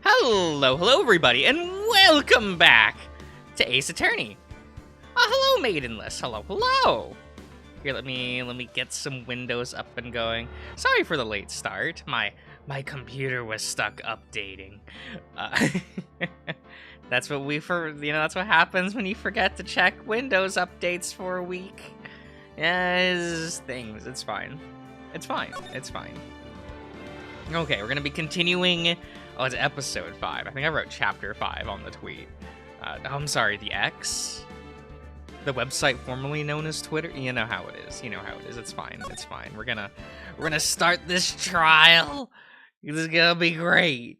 Hello everybody, and welcome back to Ace Attorney. Hello Maidenless, hello. Here, let me get some windows up and going. Sorry for the late start. My computer was stuck updating. That's what that's what happens when you forget to check Windows updates for a week. It's things. It's fine. Okay, we're gonna be continuing. Oh, it's episode 5. I think I wrote chapter 5 on the tweet. I'm sorry, the X? The website formerly known as Twitter? You know how it is. It's fine. We're gonna start this trial. This is gonna be great.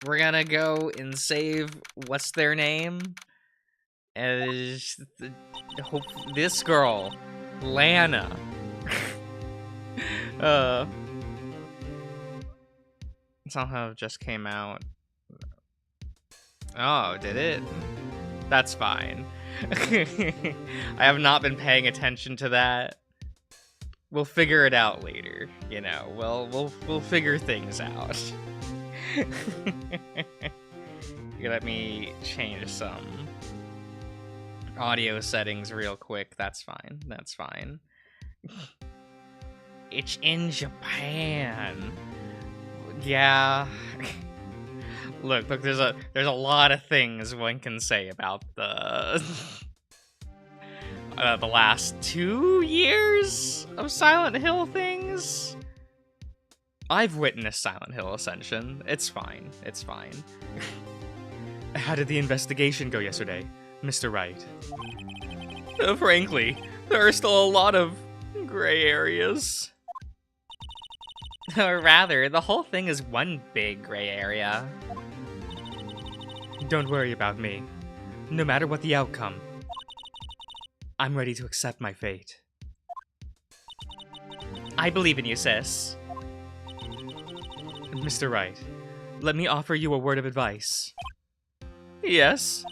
We're gonna go and save what's their name? As this girl, Lana. Somehow just came out. Oh, did it? That's fine. I have not been paying attention to that. We'll figure it out later. We'll figure things out. Let me change some audio settings real quick. That's fine. It's in Japan. Yeah. Look, there's a lot of things one can say about the last 2 years of Silent Hill things. I've witnessed Silent Hill Ascension. It's fine. How did the investigation go yesterday, Mr. Wright? Frankly, there are still a lot of gray areas. Or rather, the whole thing is one big gray area. Don't worry about me. No matter what the outcome, I'm ready to accept my fate. I believe in you, sis. Mr. Wright, let me offer you a word of advice. Yes?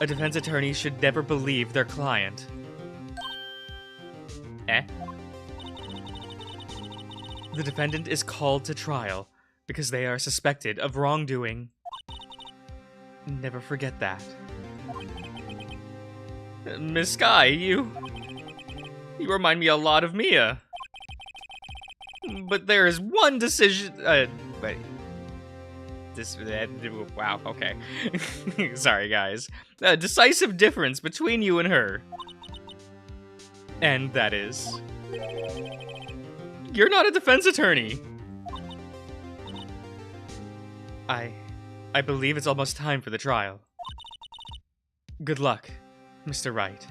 A defense attorney should never believe their client. The defendant is called to trial because they are suspected of wrongdoing. Never forget that. Miss Sky, you remind me a lot of Mia. But there is one decision. Wait. Wow. Okay. Sorry, guys. A decisive difference between you and her, and that is, you're not a defense attorney. I believe it's almost time for the trial. Good luck, Mr. Wright.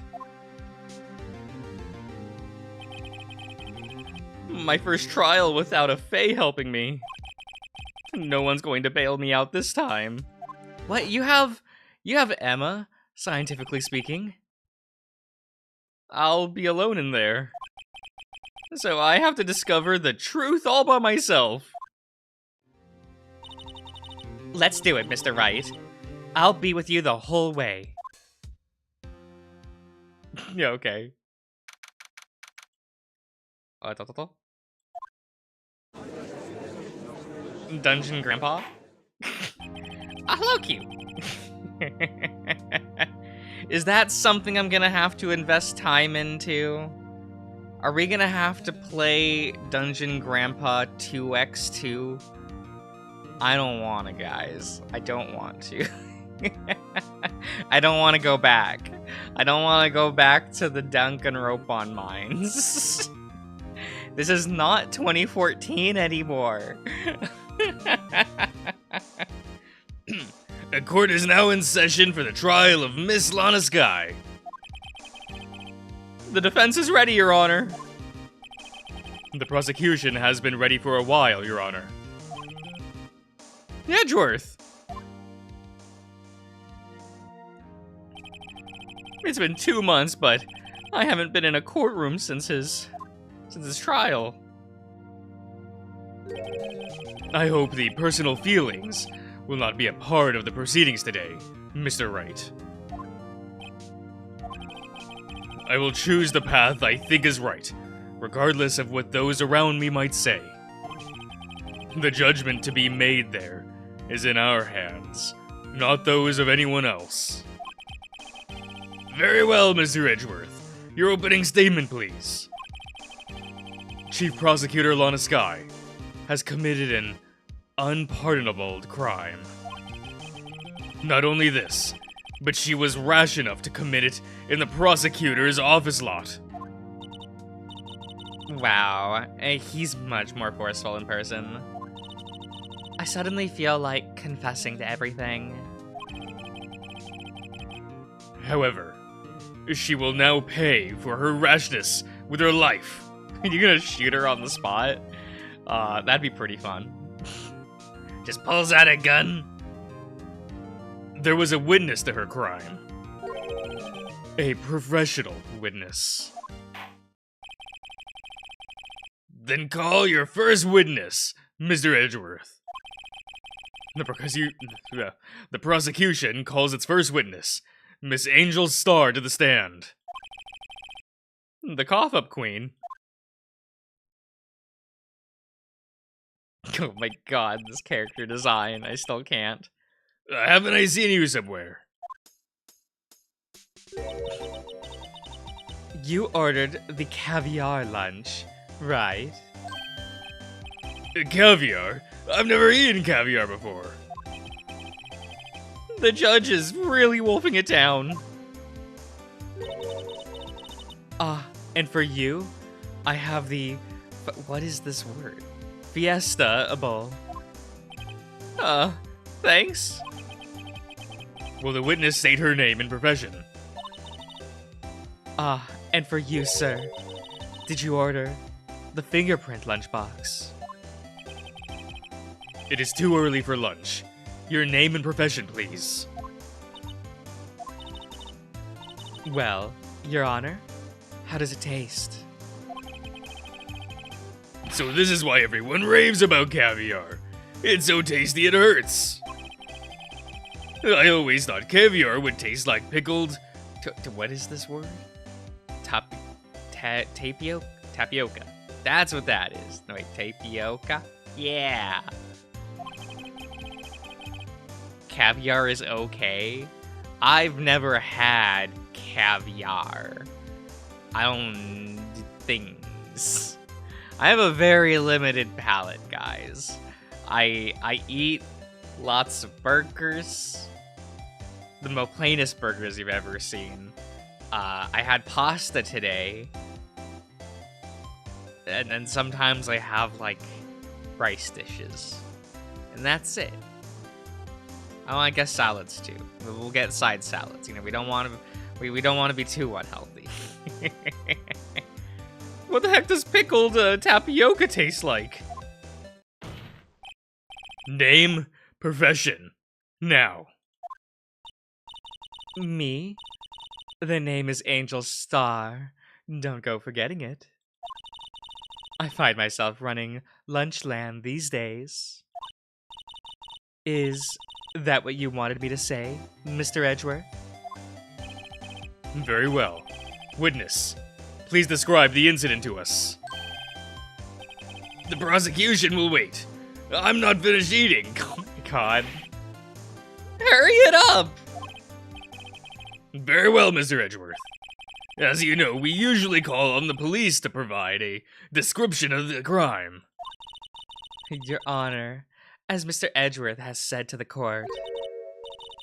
My first trial without a Fae helping me. No one's going to bail me out this time. What? You have Emma, scientifically speaking. I'll be alone in there. So I have to discover the truth all by myself. Let's do it, Mr. Wright. I'll be with you the whole way. Yeah, okay. Dungeon Grandpa? Hello, cute. Is that something I'm gonna have to invest time into? Are we gonna have to play Dungeon Grandpa 2x2? I don't wanna, guys. I don't want to. I don't want to go back. I don't want to go back to the Danganronpa mines. This is not 2014 anymore. A court is now in session for the trial of Miss Lana Sky. The defense is ready, Your Honor. The prosecution has been ready for a while, Your Honor. Edgeworth. It's been 2 months, but I haven't been in a courtroom since his trial. I hope the personal feelings will not be a part of the proceedings today, Mr. Wright. I will choose the path I think is right, regardless of what those around me might say. The judgment to be made there is in our hands, not those of anyone else. Very well, Mr. Edgeworth. Your opening statement, please. Chief Prosecutor Lana Skye has committed an unpardonable crime. Not only this, but she was rash enough to commit it in the prosecutor's office lot. Wow, he's much more forceful in person. I suddenly feel like confessing to everything. However, she will now pay for her rashness with her life. You're gonna shoot her on the spot? That'd be pretty fun. Just pulls out a gun. There was a witness to her crime. A professional witness. Then call your first witness, Mr. Edgeworth. The prosecution calls its first witness, Miss Angel Starr, to the stand. The cough-up queen. Oh my god, this character design, I still can't. Haven't I seen you somewhere? You ordered the caviar lunch, right? Caviar? I've never eaten caviar before. The judge is really wolfing it down. And for you, I have the... What is this word? Fiesta bowl. Thanks. Will the witness state her name and profession? And for you, sir, did you order the fingerprint lunchbox? It is too early for lunch. Your name and profession, please. Well, Your Honor, how does it taste? So this is why everyone raves about caviar. It's so tasty it hurts. I always thought caviar would taste like pickled... What is this word? Tapioca. That's what that is. No, wait, tapioca? Yeah. Caviar is okay. I've never had caviar. I don't... things. I have a very limited palate, guys. I eat lots of burgers. The most plainest burgers you've ever seen. I had pasta today. And sometimes I have, like, rice dishes. And that's it. Oh, I guess salads, too. We'll get side salads. You know, we don't want to be too unhealthy. What the heck does pickled tapioca taste like? Name, profession, now. Me? The name is Angel Starr. Don't go forgetting it. I find myself running Lunchland these days. Is that what you wanted me to say, Mr. Edgeworth? Very well. Witness, please describe the incident to us. The prosecution will wait. I'm not finished eating. Oh my god. Hurry it up! Very well, Mr. Edgeworth. As you know, we usually call on the police to provide a description of the crime. Your Honor, as Mr. Edgeworth has said to the court,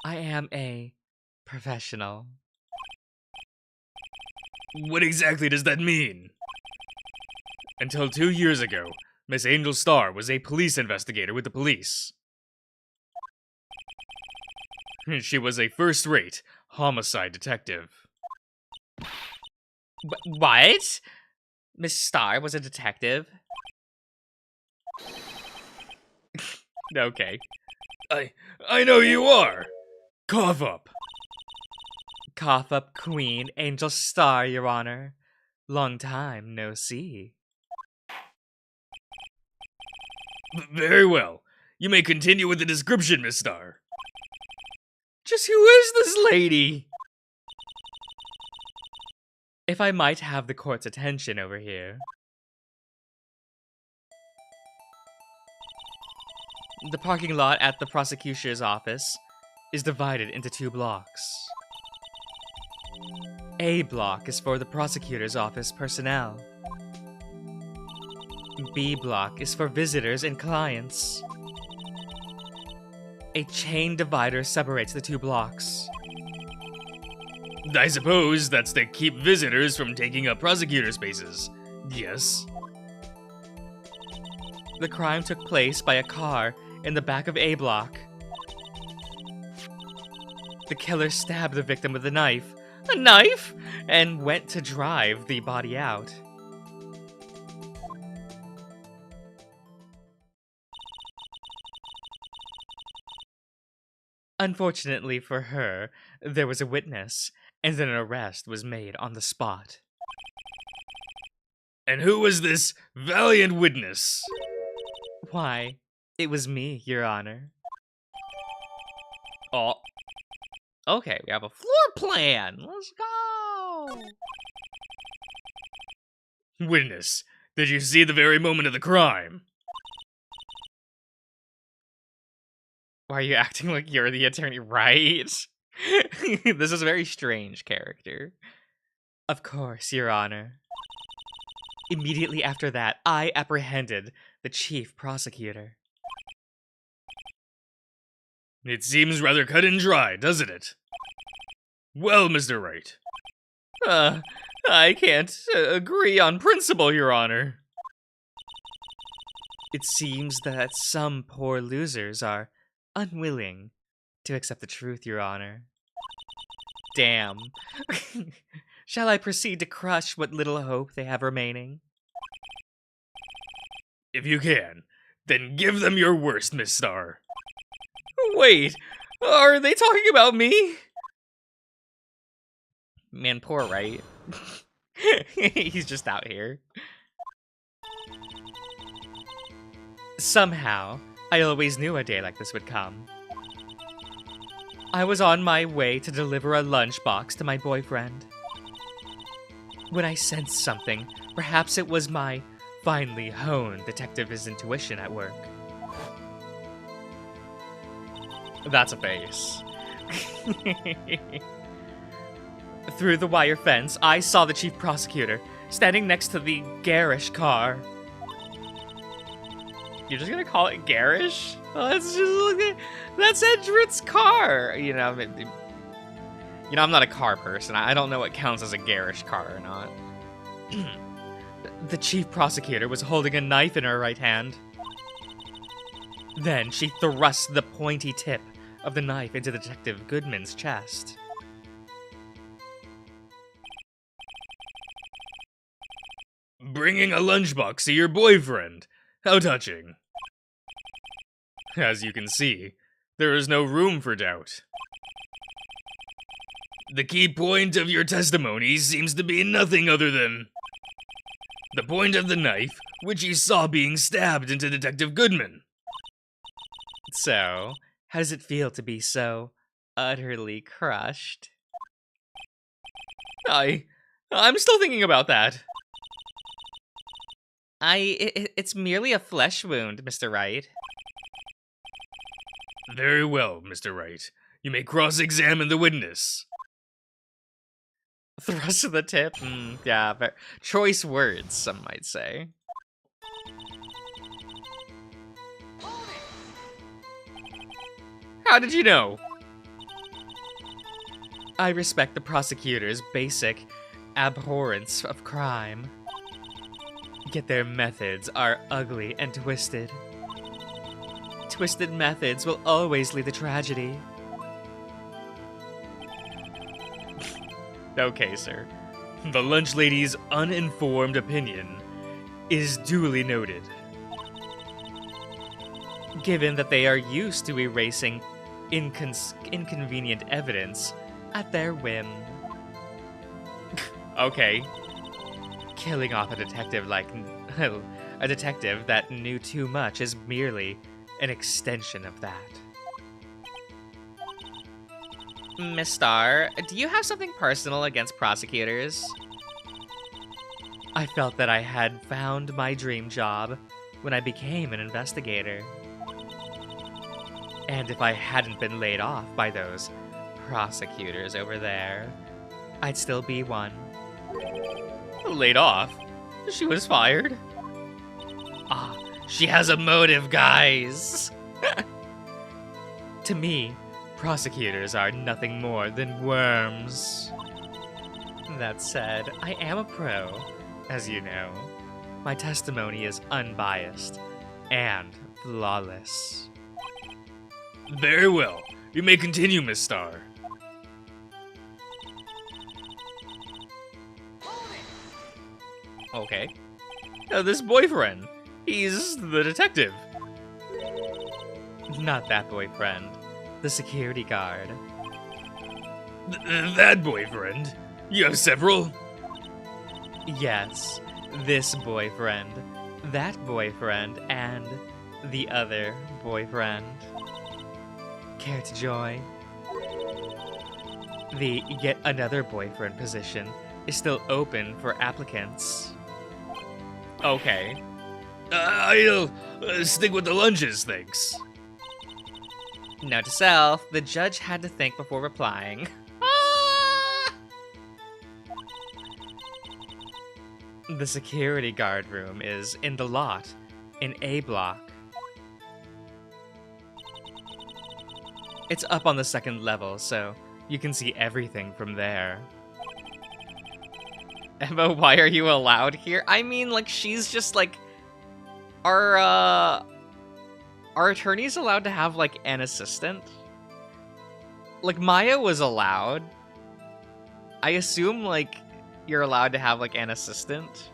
I am a professional. What exactly does that mean? Until 2 years ago, Miss Angel Starr was a police investigator with the police. She was a first-rate homicide detective. What? Miss Starr was a detective? Okay. I know you are! Cough up! Cough up Queen Angel Starr, Your Honor. Long time no see. Very well. You may continue with the description, Miss Starr. Just who is this lady? If I might have the court's attention over here. The parking lot at the prosecutor's office is divided into 2 blocks. A block is for the prosecutor's office personnel. B block is for visitors and clients. A chain divider separates the 2 blocks. I suppose that's to keep visitors from taking up prosecutor spaces. Yes. The crime took place by a car in the back of A block. The killer stabbed the victim with a knife. A knife? And went to drive the body out. Unfortunately for her, there was a witness, and an arrest was made on the spot. And who was this valiant witness? Why, it was me, Your Honor. Oh. Okay, we have a floor plan. Let's go. Witness, did you see the very moment of the crime? Why are you acting like you're the attorney, right? This is a very strange character. Of course, Your Honor. Immediately after that, I apprehended the chief prosecutor. It seems rather cut and dry, doesn't it? Well, Mr. Wright. I can't agree on principle, Your Honor. It seems that some poor losers are unwilling to accept the truth, Your Honor. Damn. Shall I proceed to crush what little hope they have remaining? If you can, then give them your worst, Miss Star. Wait, are they talking about me? Man, poor Wright. He's just out here. Somehow, I always knew a day like this would come. I was on my way to deliver a lunchbox to my boyfriend. When I sensed something, perhaps it was my finely honed detective's intuition at work. That's a face. Through the wire fence, I saw the chief prosecutor standing next to the garish car. You're just gonna call it garish? Oh, that's Edgeworth's car. You know, I'm not a car person. I don't know what counts as a garish car or not. The chief prosecutor was holding a knife in her right hand. Then she thrust the pointy tip of the knife into Detective Goodman's chest. Bringing a lunchbox to your boyfriend. How touching. As you can see, there is no room for doubt. The key point of your testimony seems to be nothing other than the point of the knife, which you saw being stabbed into Detective Goodman. So, how does it feel to be so utterly crushed? I'm still thinking about that. It's merely a flesh wound, Mr. Wright. Very well, Mr. Wright. You may cross-examine the witness. Thrust of the tip? Yeah, but choice words, some might say. How did you know? I respect the prosecutor's basic abhorrence of crime. Yet their methods are ugly and twisted. Twisted methods will always lead to tragedy. Okay, sir. The lunch lady's uninformed opinion is duly noted. Given that they are used to erasing inconvenient evidence at their whim. Okay. Killing off a detective like a detective that knew too much is merely an extension of that. Miss Star, do you have something personal against prosecutors? I felt that I had found my dream job when I became an investigator. And if I hadn't been laid off by those prosecutors over there, I'd still be one. Laid off? She was fired? Ah, she has a motive, guys! To me, prosecutors are nothing more than worms. That said, I am a pro, as you know. My testimony is unbiased and flawless. Very well. You may continue, Miss Star. Okay. This boyfriend. He's the detective. Not that boyfriend. The security guard. That boyfriend? You have several? Yes, this boyfriend, that boyfriend, and the other boyfriend. Care to join? The yet another boyfriend position is still open for applicants. Okay. I'll stick with the lunges, thanks. Note to self, the judge had to think before replying. The security guard room is in the lot, in A block. It's up on the second level, so you can see everything from there. Emma, why are you allowed here? I mean, like, she's just, like... Are attorneys allowed to have, like, an assistant? Like, Maya was allowed. I assume, like, you're allowed to have, like, an assistant.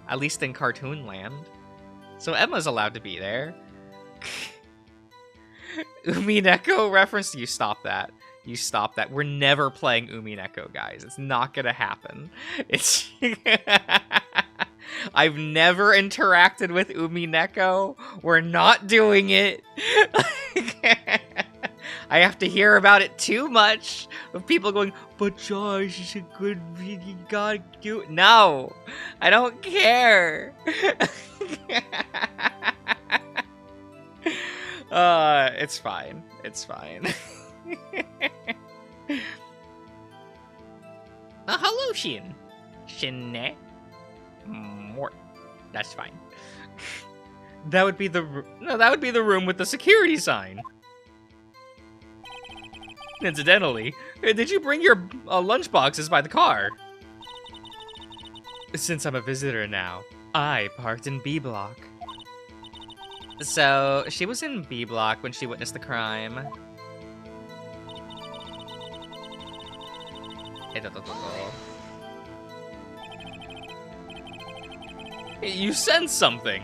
At least in Cartoon Land. So Emma's allowed to be there. Umineko reference? You stop that. You stop that. We're never playing Umineko, guys. It's not gonna happen. It's... I've never interacted with Umineko. We're not doing it. I have to hear about it too much of people going, but Josh is a good you gotta do it. No, I don't care. It's fine. It's fine. Hello, Shin. Shinne? More. That's fine. That would be the room with the security sign. Incidentally, did you bring your lunch boxes by the car? Since I'm a visitor now, I parked in B block. So, she was in B block when she witnessed the crime. You sensed something.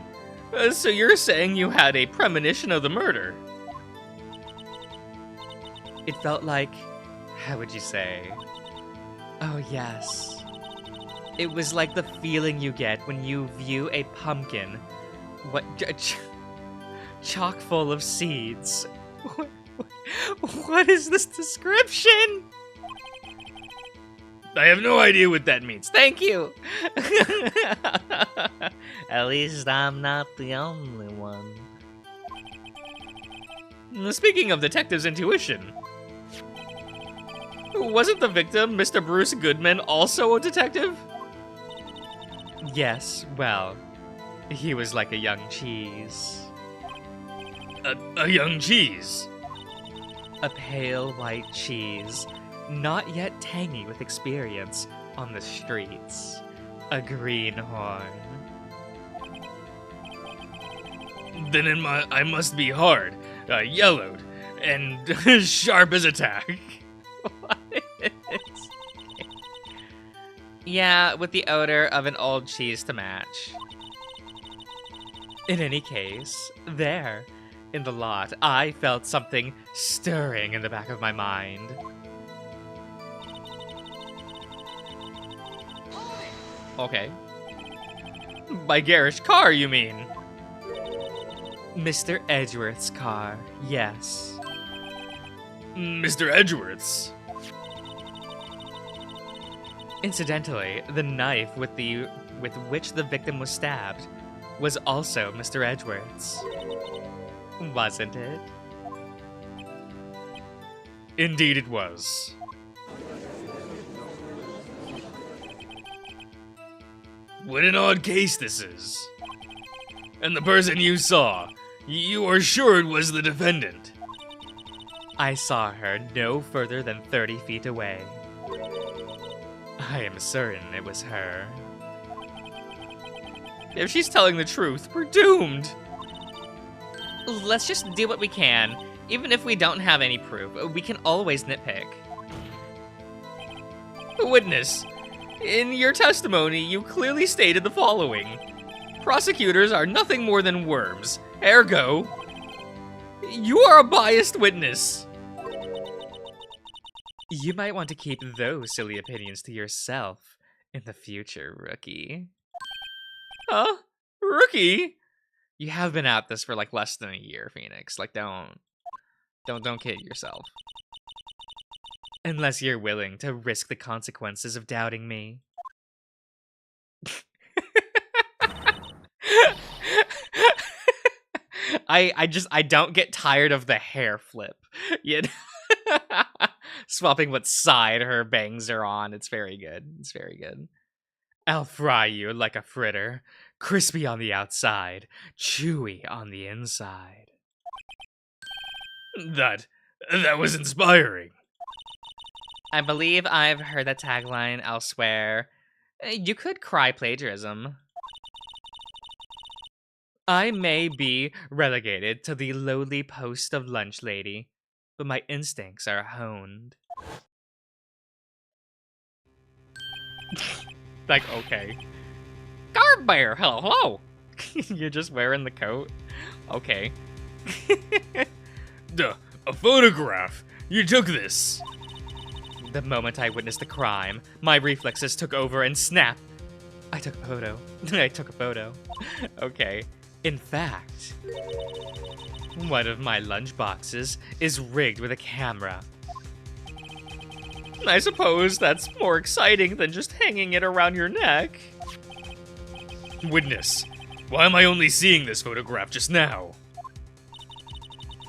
So you're saying you had a premonition of the murder? It felt like, how would you say? Oh yes. It was like the feeling you get when you view a pumpkin, chock full of seeds. What is this description? I have no idea what that means. Thank you. At least I'm not the only one. Speaking of detective's intuition, wasn't the victim, Mr. Bruce Goodman, also a detective? Yes, well, he was like a young cheese. A young cheese? A pale white cheese, not yet tangy with experience on the streets. A greenhorn. Then I must be hard, yellowed, and sharp as a tack. What? Yeah, with the odor of an old cheese to match. In any case, there, in the lot, I felt something stirring in the back of my mind. Okay. By garish car, you mean? Mr. Edgeworth's car, yes. Mr. Edgeworth's? Incidentally, the knife with which the victim was stabbed was also Mr. Edgeworth's. Wasn't it? Indeed it was. What an odd case this is. And the person you saw, you are sure it was the defendant? I saw her no further than 30 feet away. I am certain it was her. If she's telling the truth, we're doomed. Let's just do what we can. Even if we don't have any proof, we can always nitpick. Witness, in your testimony, you clearly stated the following. Prosecutors are nothing more than worms. Ergo, you are a biased witness. You might want to keep those silly opinions to yourself in the future, rookie. Huh? Rookie? You have been at this for like less than a year, Phoenix. Like, don't kid yourself. Unless you're willing to risk the consequences of doubting me. I don't get tired of the hair flip. Yet swapping what side her bangs are on. It's very good. It's very good. I'll fry you like a fritter. Crispy on the outside, chewy on the inside. That was inspiring. I believe I've heard that tagline elsewhere. You could cry plagiarism. I may be relegated to the lowly post of lunch lady, but my instincts are honed. Like, okay. Guard bear, hello. You're just wearing the coat? Okay. Duh, a photograph. You took this. The moment I witnessed the crime, my reflexes took over and snap. I took a photo. I took a photo. Okay. In fact, one of my lunch boxes is rigged with a camera. I suppose that's more exciting than just hanging it around your neck. Witness, why am I only seeing this photograph just now?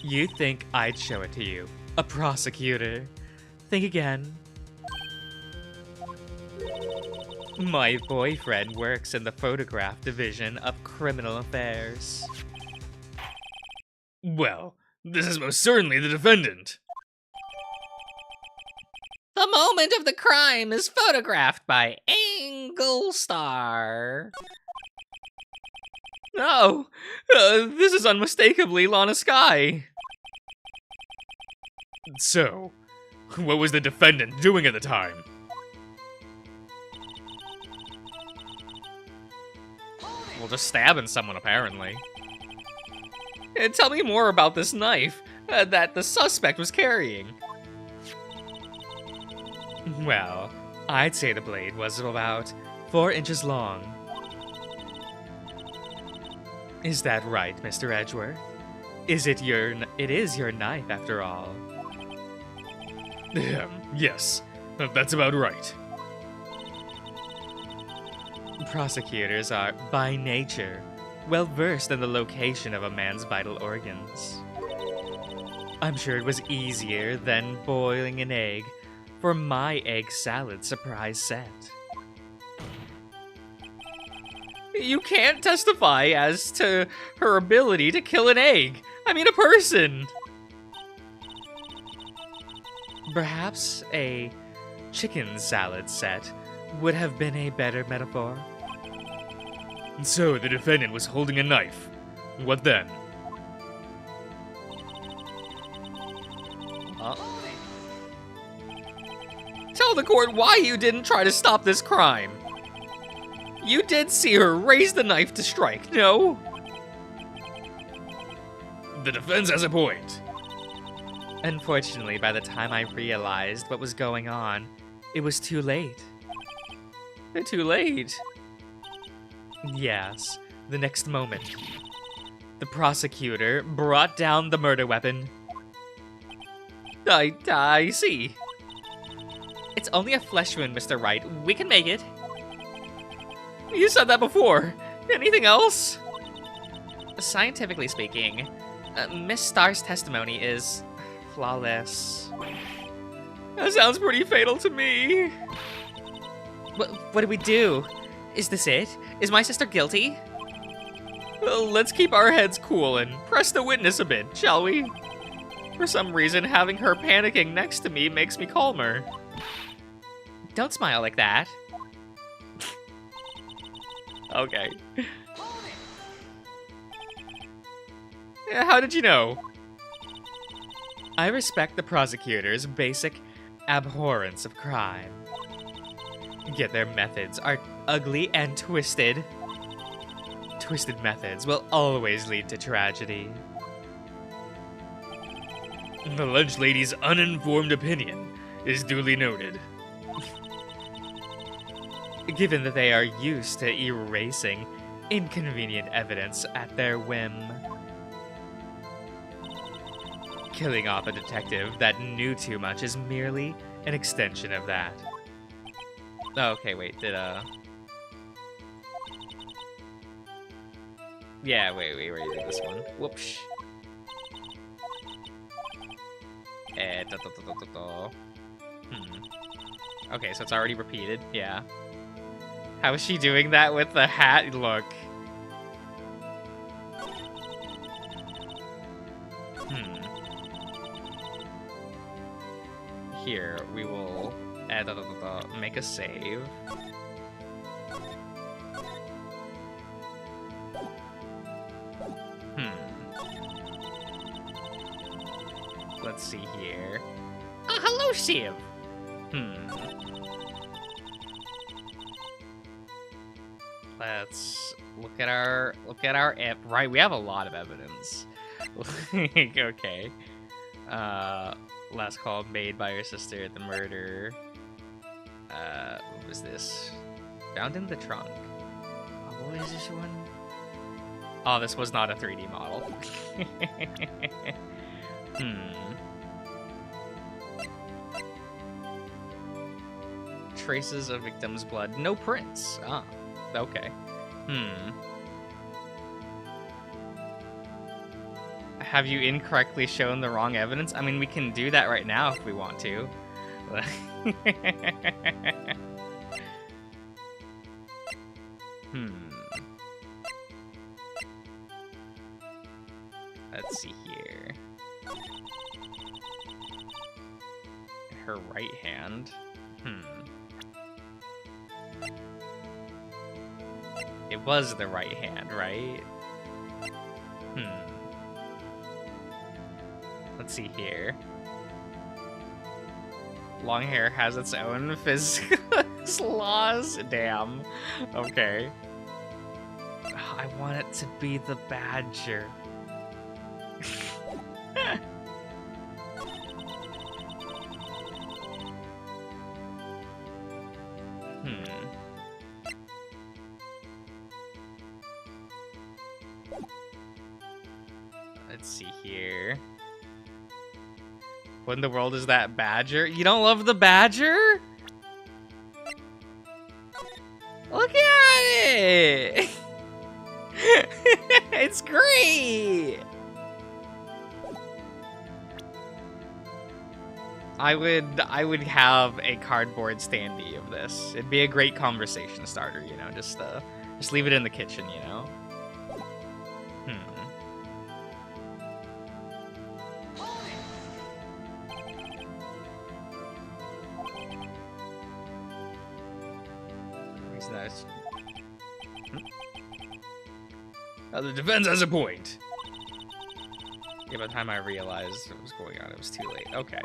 You think I'd show it to you? A prosecutor. Think again. My boyfriend works in the photograph division of criminal affairs. Well, this is most certainly the defendant. The moment of the crime is photographed by Angle Star. No, this is unmistakably Lana Sky. So, what was the defendant doing at the time? Well, just stabbing someone, apparently. Tell me more about this knife that the suspect was carrying. Well, I'd say the blade was about 4 inches long. Is that right, Mr. Edgeworth? It is your knife, after all. Yes, that's about right. Prosecutors are, by nature, well-versed in the location of a man's vital organs. I'm sure it was easier than boiling an egg for my egg salad surprise set. You can't testify as to her ability to kill an egg. I mean, a person. Perhaps a chicken salad set would have been a better metaphor. So the defendant was holding a knife. What then? Tell the court why you didn't try to stop this crime. You did see her raise the knife to strike, no? The defense has a point. Unfortunately, by the time I realized what was going on, it was too late. Too late? Yes, the next moment. The prosecutor brought down the murder weapon. I see. It's only a flesh wound, Mr. Wright. We can make it. You said that before. Anything else? Scientifically speaking, Miss Starr's testimony is Flawless. That sounds pretty fatal to me. What do we do? Is this it? Is my sister guilty? Well, let's keep our heads cool and press the witness a bit, shall we? For some reason, having her panicking next to me makes me calmer. Don't smile like that. Okay. Yeah, how did you know? I respect the prosecutor's basic abhorrence of crime. Yet their methods are ugly and twisted. Twisted methods will always lead to tragedy. The alleged lady's uninformed opinion is duly noted. Given that they are used to erasing inconvenient evidence at their whim. Killing off a detective that knew too much is merely an extension of that. Oh, okay, wait, did, yeah, wait, did this one. Whoops. Okay, so it's already repeated, yeah. How is she doing that with the hat? Look. Here, we will make a save. Let's see here. Oh, hello, Shiv. Let's look at our right. We have a lot of evidence. Okay. Last call made by your sister at the murder. What was this? Found in the trunk. Oh, what is this one? Oh, this was not a 3D model. Traces of victim's blood. No prints. Ah, okay. Have you incorrectly shown the wrong evidence? I mean, we can do that right now if we want to. Let's see here. Her right hand. It was the right hand, right? Let's see here. Long hair has its own physics laws. Damn. Okay. I want it to be the badger. Let's see here. What in the world is that badger? You don't love the badger? Look at it! It's great! I would have a cardboard standee of this. It'd be a great conversation starter, you know, just leave it in the kitchen, you know. The defense has a point. Yeah, by the time I realized what was going on, it was too late. Okay.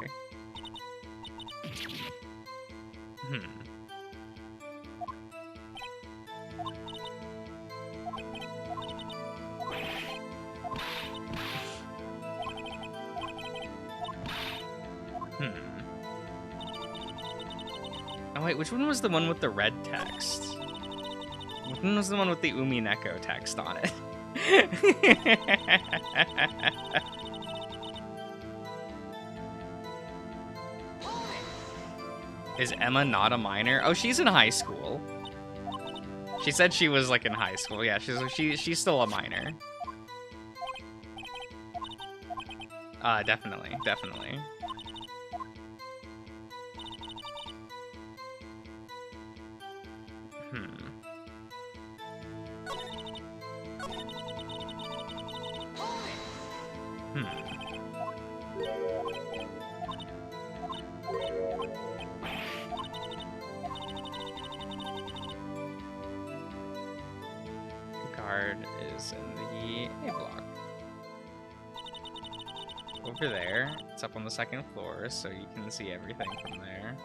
Oh wait, which one was the one with the red text? Which one was the one with the Umineko text on it? Is Emma not a minor? Oh, she's in high school. She said she was like in high school. Yeah, she's still a minor. Definitely, definitely. Guard is in the A block. Over there, it's up on the second floor, so you can see everything from there.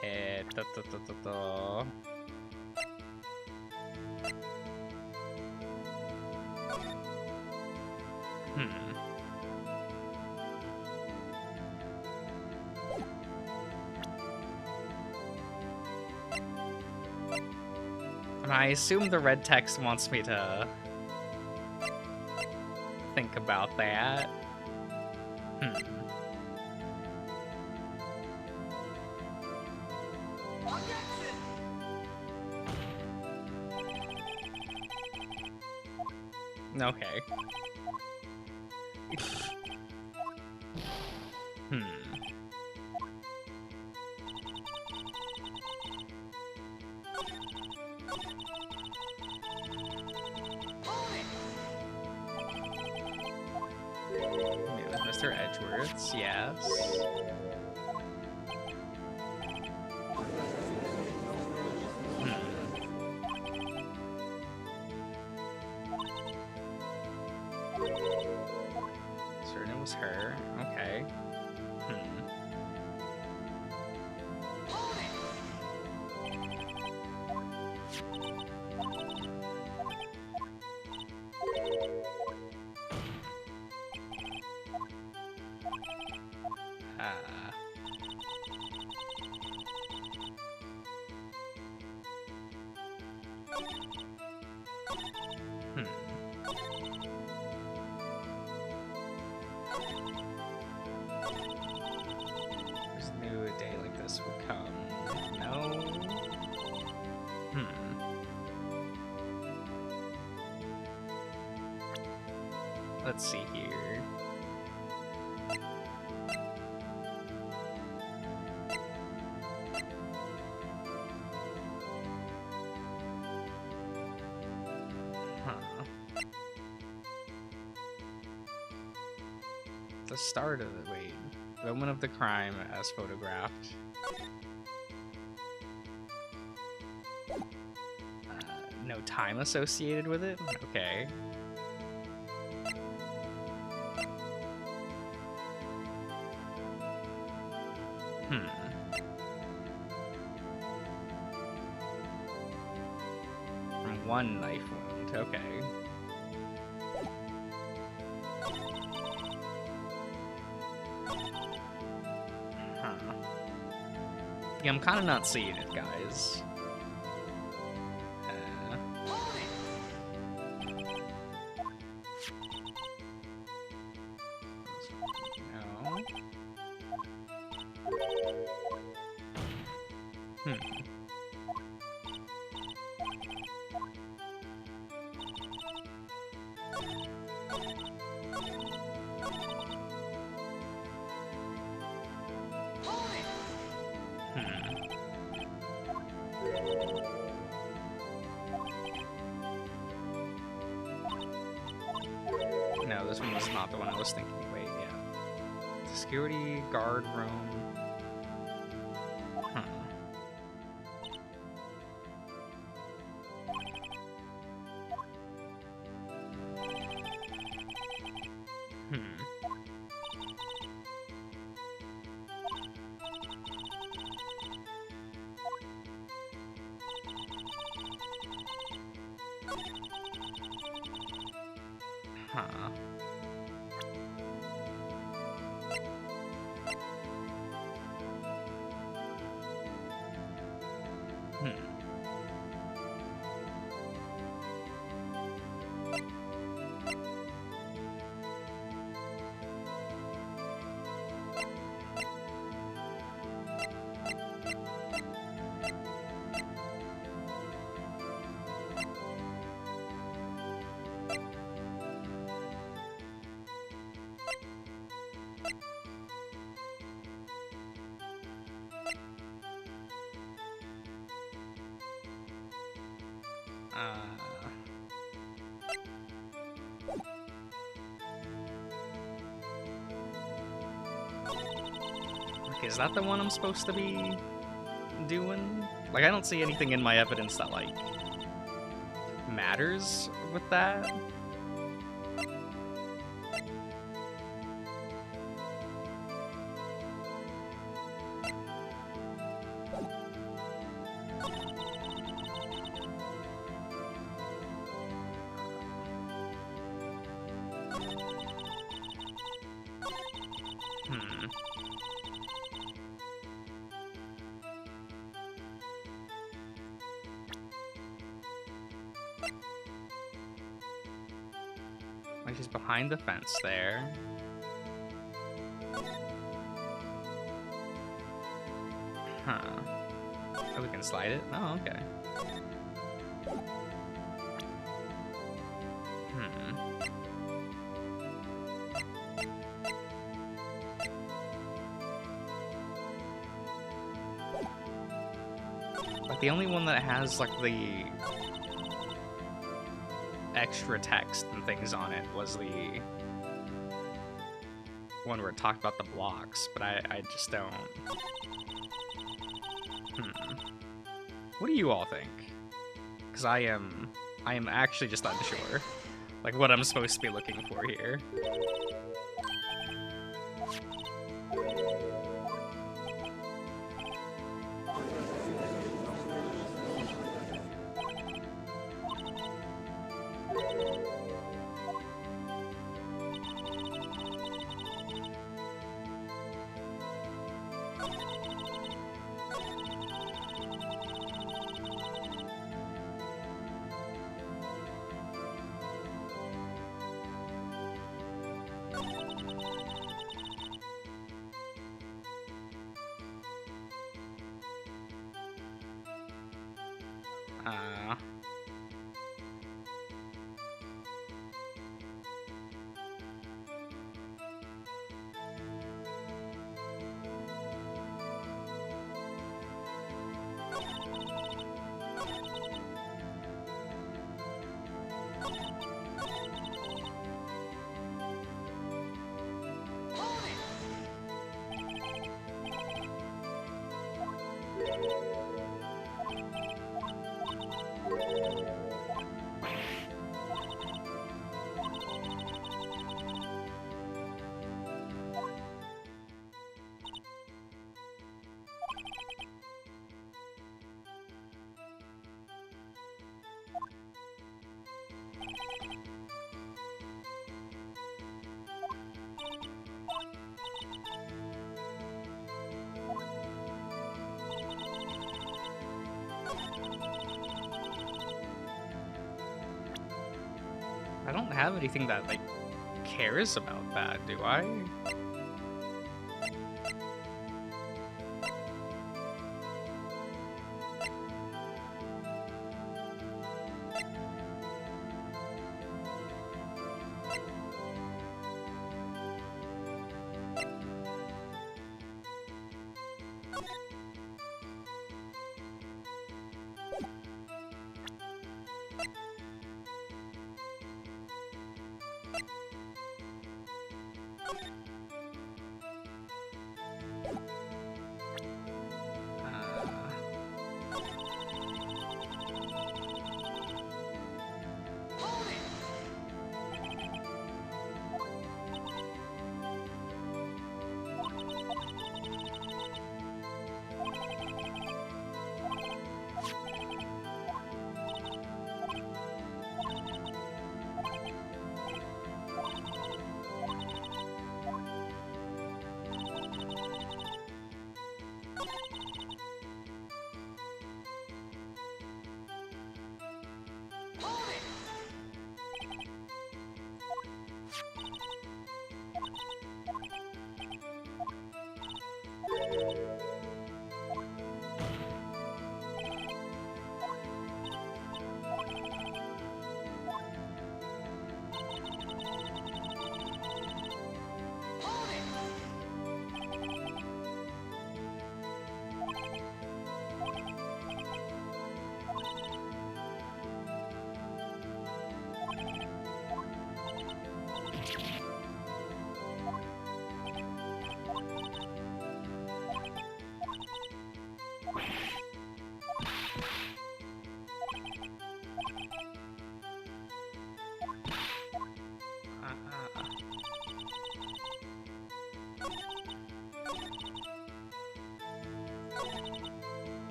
Hey, I assume the red text wants me to think about that. Okay. Maybe with Mr. Edgeworth's, yes. Certain it was her. Okay. There's knew a day like this would come. No. Let's see here. The start of the wait. Moment of the crime as photographed. No time associated with it? Okay. From one knife wound, okay. Yeah, I'm kind of not seeing it, guys. No. No, this one was not the one I was thinking. Wait, yeah. The security guard room. Okay, is that the one I'm supposed to be doing? Like, I don't see anything in my evidence that, like, matters with that. Like, she's behind the fence there. Huh. Oh, we can slide it? Oh, okay. Like, the only one that has, like, the extra text and things on it was the one where it talked about the blocks, but I just don't. What do you all think? Because I am actually just unsure, like, what I'm supposed to be looking for here. I don't have anything that, like, cares about that, do I?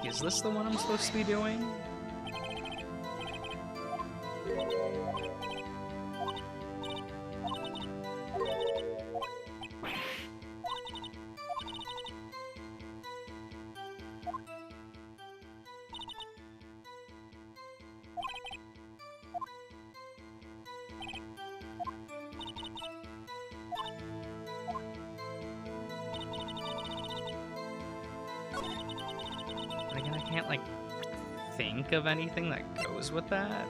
Is this the one I'm supposed to be doing? Again, I can't, like, think of anything that goes with that.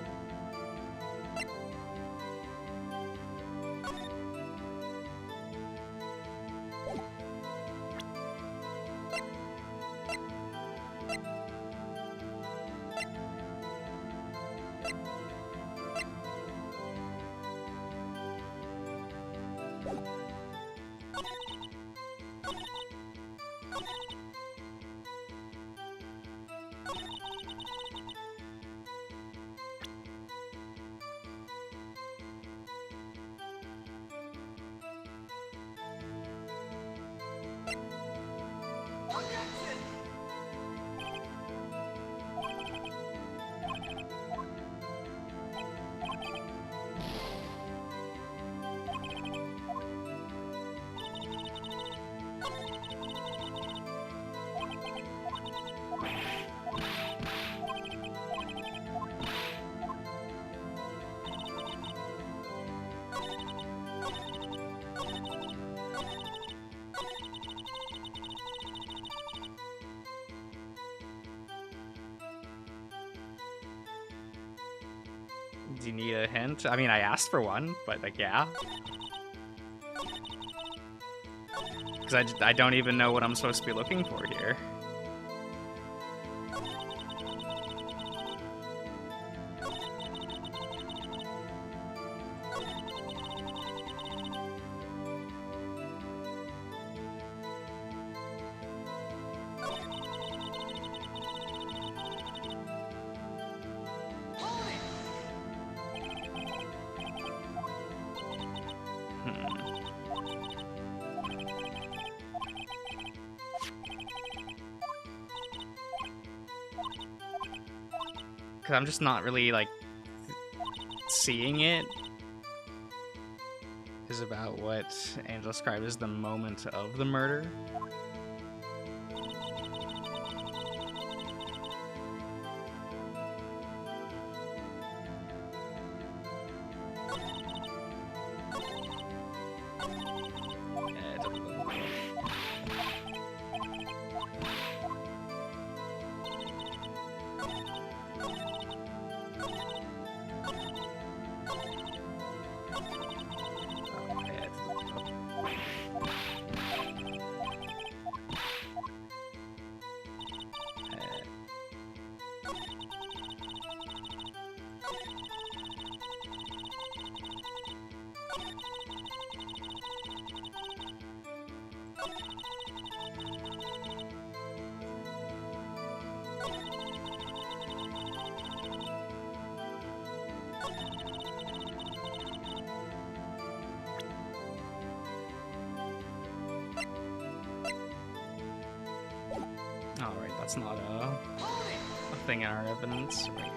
Do you need a hint? I mean, I asked for one, but, like, yeah. Because I don't even know what I'm supposed to be looking for here. Because I'm just not really, like, seeing it. Is about what Angel described as the moment of the murder. Alright, that's not a thing in our evidence. Right.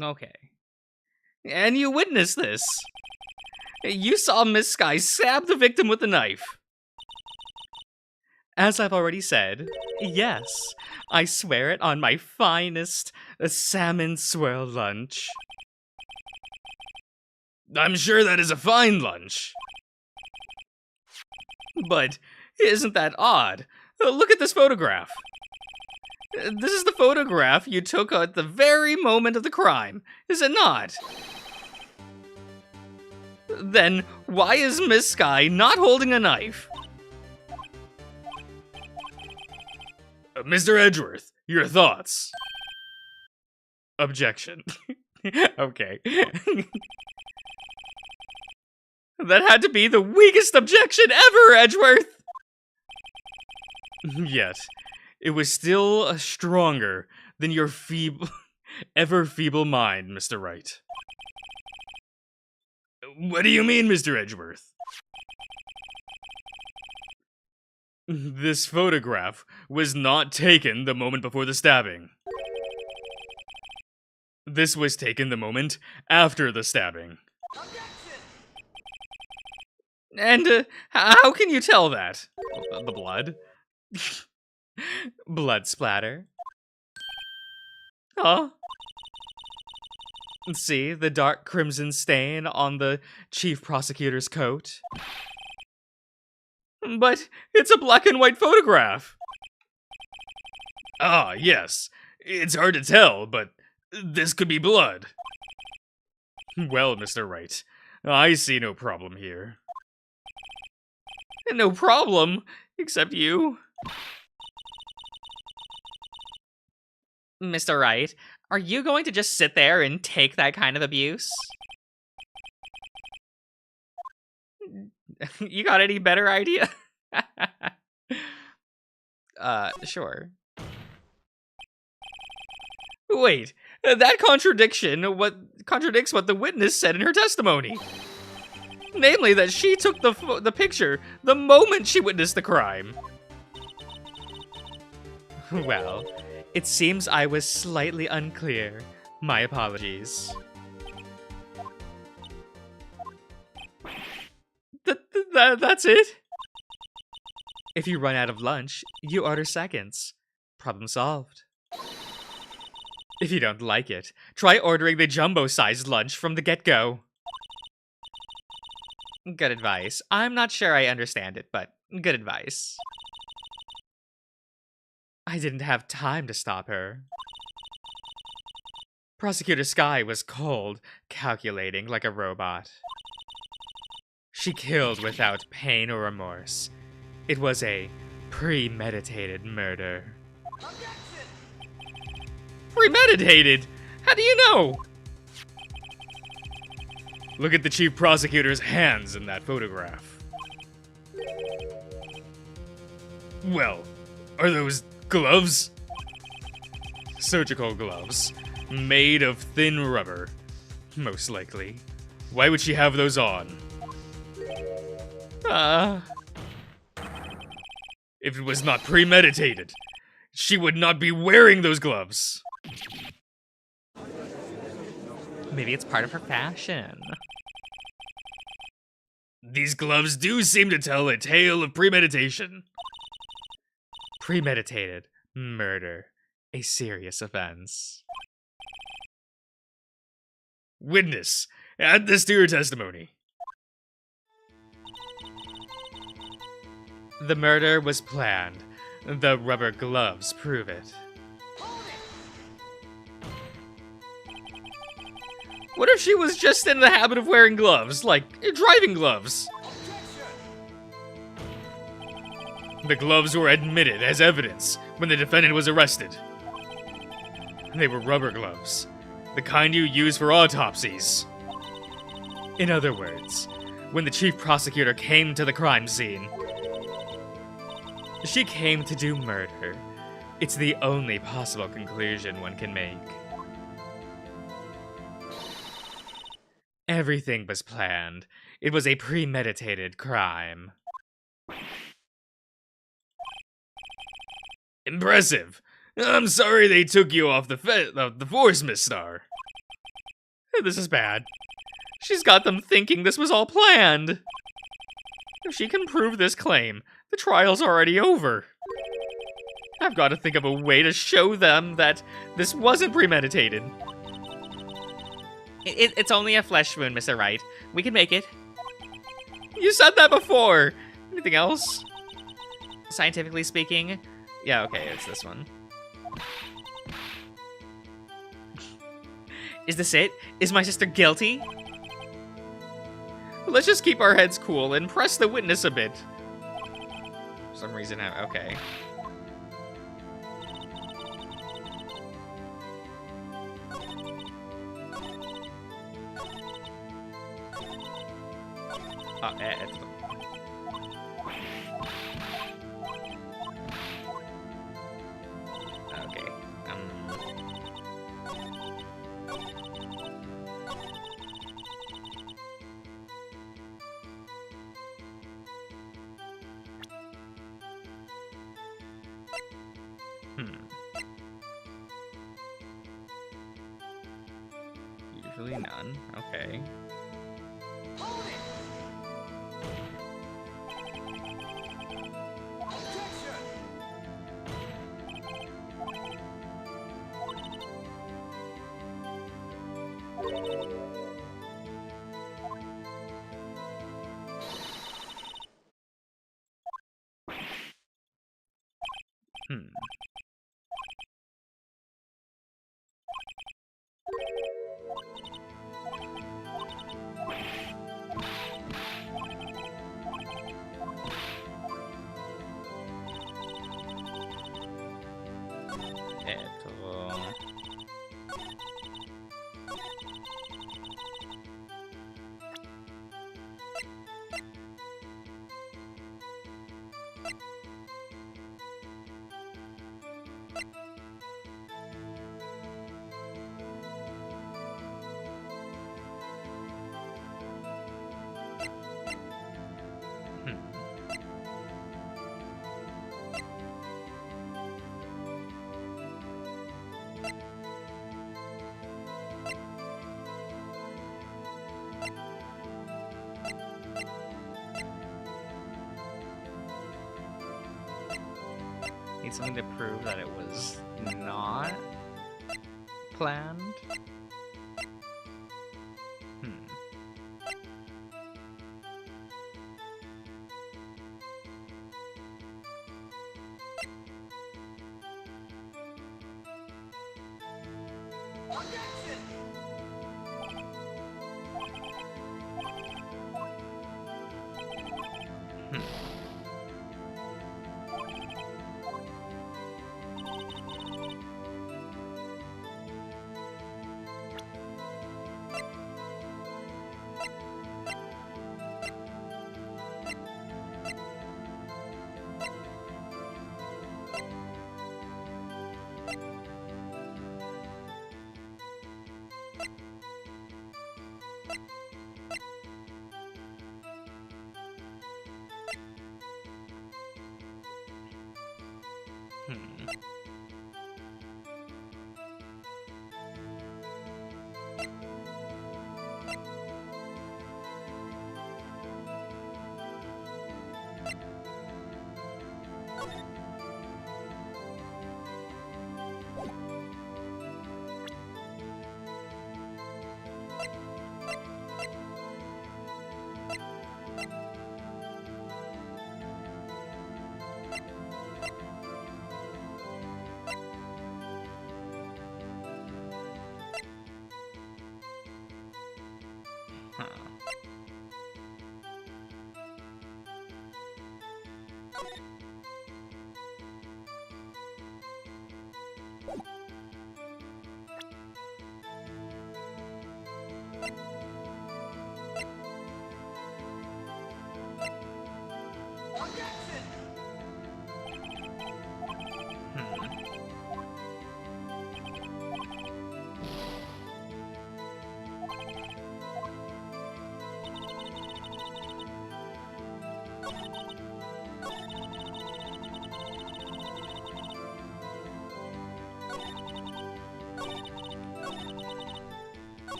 Okay. And you witnessed this. You saw Miss Sky stab the victim with a knife. As I've already said, yes, I swear it on my finest salmon swirl lunch. I'm sure that is a fine lunch. But isn't that odd? Look at this photograph. This is the photograph you took at the very moment of the crime, is it not? Then why is Miss Sky not holding a knife? Mr. Edgeworth, your thoughts? Objection. Okay. That had to be the weakest objection ever, Edgeworth! Yet, it was still stronger than your ever feeble mind, Mr. Wright. What do you mean, Mr. Edgeworth? This photograph was not taken the moment before the stabbing. This was taken the moment after the stabbing. And how can you tell that? The blood? Blood splatter. Huh? See, the dark crimson stain on the chief prosecutor's coat. But it's a black and white photograph. Ah, yes. It's hard to tell, but this could be blood. Well, Mr. Wright, I see no problem here. No problem, except you. Mr. Wright, are you going to just sit there and take that kind of abuse? You got any better idea? Sure. Wait, that contradicts what the witness said in her testimony. Namely, that she took the picture the moment she witnessed the crime. Well, it seems I was slightly unclear. My apologies. That's it? If you run out of lunch, you order seconds. Problem solved. If you don't like it, try ordering the jumbo-sized lunch from the get-go. Good advice. I'm not sure I understand it, but good advice. I didn't have time to stop her. Prosecutor Sky was cold, calculating like a robot. She killed without pain or remorse. It was a premeditated murder. Premeditated? How do you know? Look at the chief prosecutor's hands in that photograph. Well, are those gloves? Surgical gloves. Made of thin rubber. Most likely. Why would she have those on? If it was not premeditated, she would not be wearing those gloves. Maybe it's part of her fashion. These gloves do seem to tell a tale of premeditation. Premeditated murder. A serious offense. Witness, add this to your testimony. The murder was planned. The rubber gloves prove it. What if she was just in the habit of wearing gloves, like driving gloves? The gloves were admitted as evidence when the defendant was arrested. They were rubber gloves, the kind you use for autopsies. In other words, when the chief prosecutor came to the crime scene, she came to do murder. It's the only possible conclusion one can make. Everything was planned. It was a premeditated crime. Impressive. I'm sorry they took you off the force, Miss Star. This is bad. She's got them thinking this was all planned. If she can prove this claim, the trial's already over. I've got to think of a way to show them that this wasn't premeditated. It's only a flesh wound, Mr. Wright. We can make it. You said that before! Anything else? Scientifically speaking? Yeah, okay, it's this one. Is this it? Is my sister guilty? Let's just keep our heads cool and press the witness a bit. For some reason, okay. Okay. Usually none. Okay. Need something to prove that it was not planned.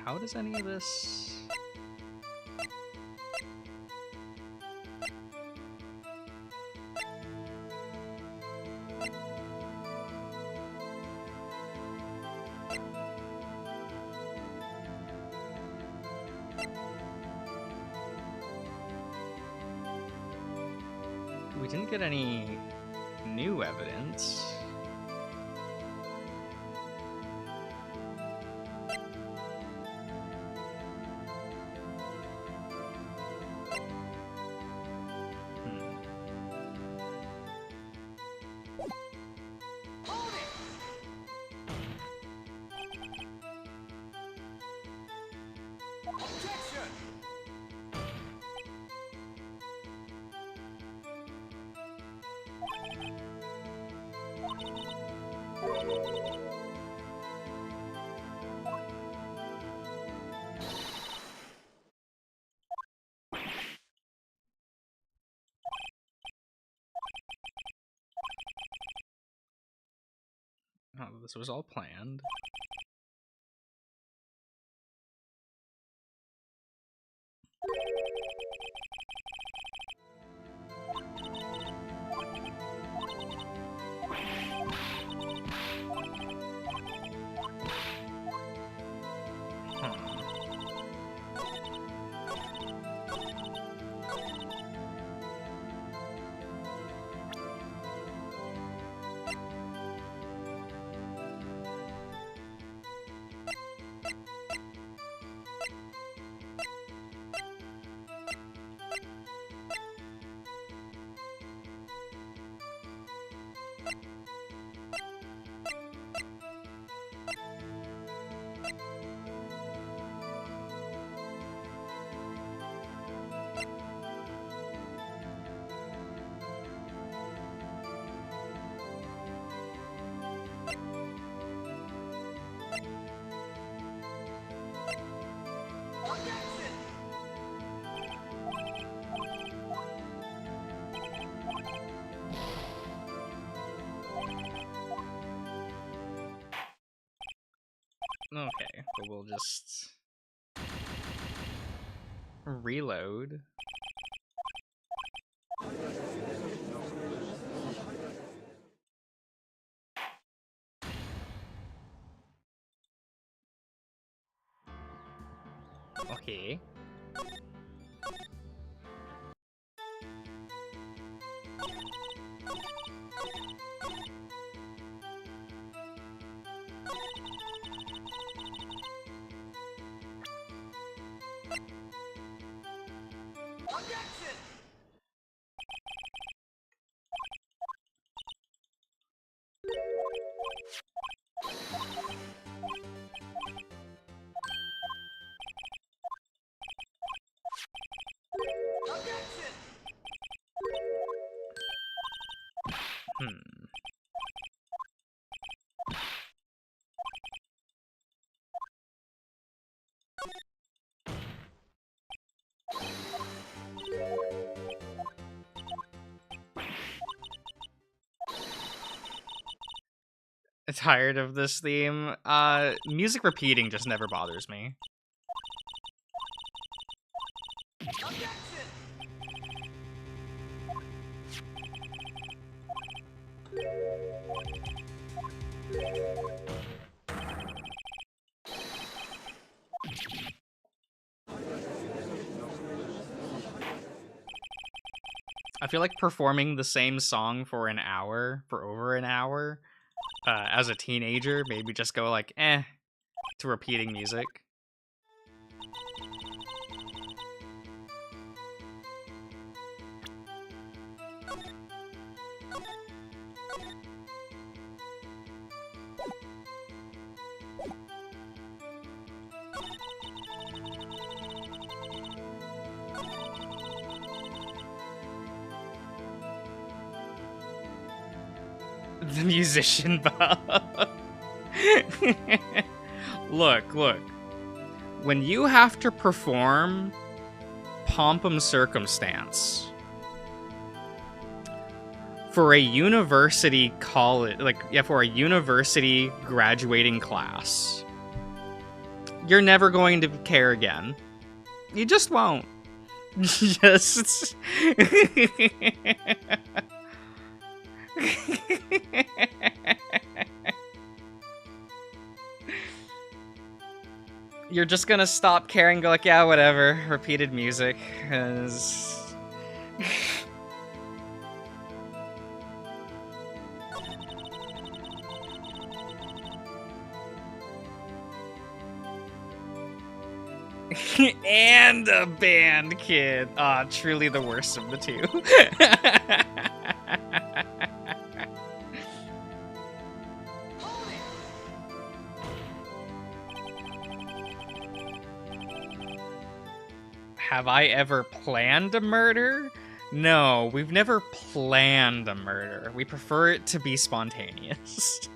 how does any of this... We didn't get any new evidence. Oh, this was all planned. Okay, but we'll just reload. Okay. Tired of this theme. Music repeating just never bothers me. I feel like performing the same song for an hour, for over an hour, as a teenager, maybe just go like, to repeating music. The musician Bob. Look. When you have to perform Pompum Circumstance for a university college, for a university graduating class, you're never going to care again. You just won't. Just... You're just gonna stop caring, go like, yeah, whatever. Repeated music. 'Cause... And a band kid. Ah, truly the worst of the two. Have I ever planned a murder? No, we've never planned a murder. We prefer it to be spontaneous.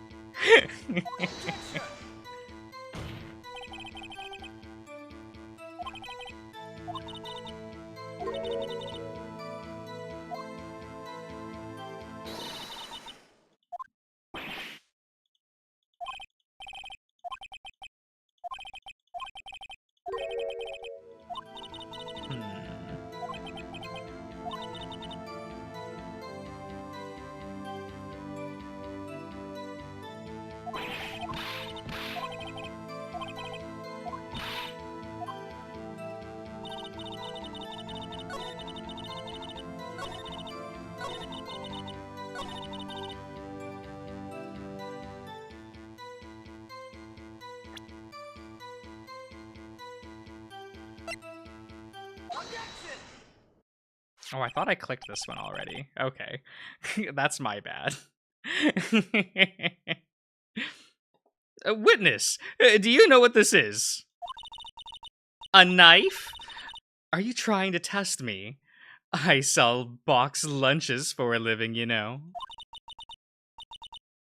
Oh, I thought I clicked this one already. Okay. That's my bad. Witness, do you know what this is? A knife? Are you trying to test me? I sell box lunches for a living, you know.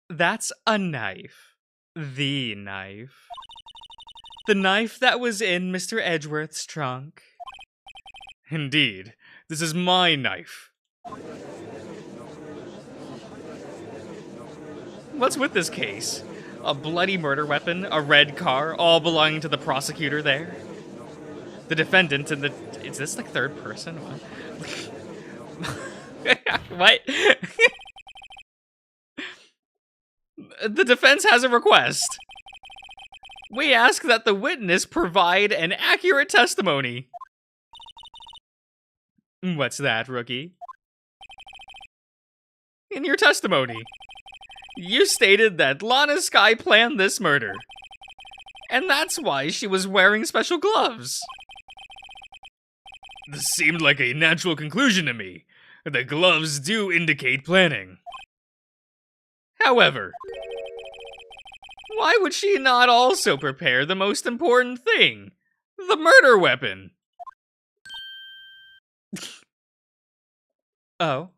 That's a knife. The knife. The knife that was in Mr. Edgeworth's trunk. Indeed. This is my knife. What's with this case? A bloody murder weapon, a red car, all belonging to the prosecutor there? The defendant and the... Is this like third person? What? The defense has a request. We ask that the witness provide an accurate testimony. What's that, rookie? In your testimony, you stated that Lana Skye planned this murder. And that's why she was wearing special gloves. This seemed like a natural conclusion to me. The gloves do indicate planning. However, why would she not also prepare the most important thing? The murder weapon. Oh.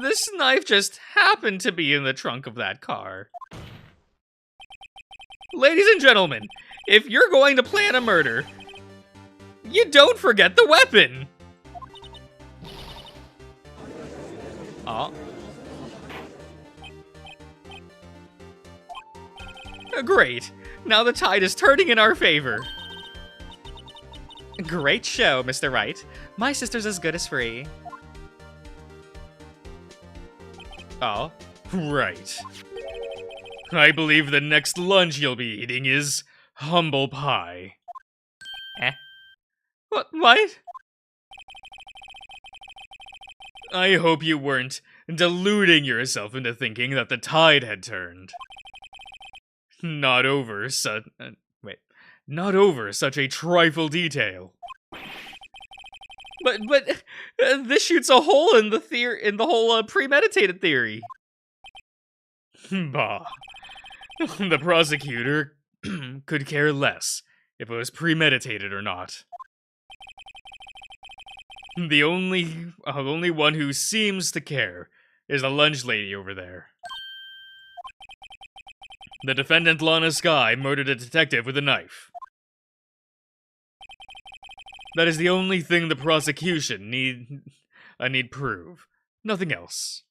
This knife just happened to be in the trunk of that car. Ladies and gentlemen, if you're going to plan a murder, you don't forget the weapon! Oh. Great. Now the tide is turning in our favor. Great show, Mr. Wright. My sister's as good as free. Oh. Right. I believe the next lunch you'll be eating is humble pie. Eh? What? I hope you weren't deluding yourself into thinking that the tide had turned. Not over such a trifle detail. But this shoots a hole in the whole premeditated theory. Bah. The prosecutor could care less if it was premeditated or not. The only one who seems to care is the lunch lady over there. The defendant, Lana Skye, murdered a detective with a knife. That is the only thing the prosecution need prove. Nothing else.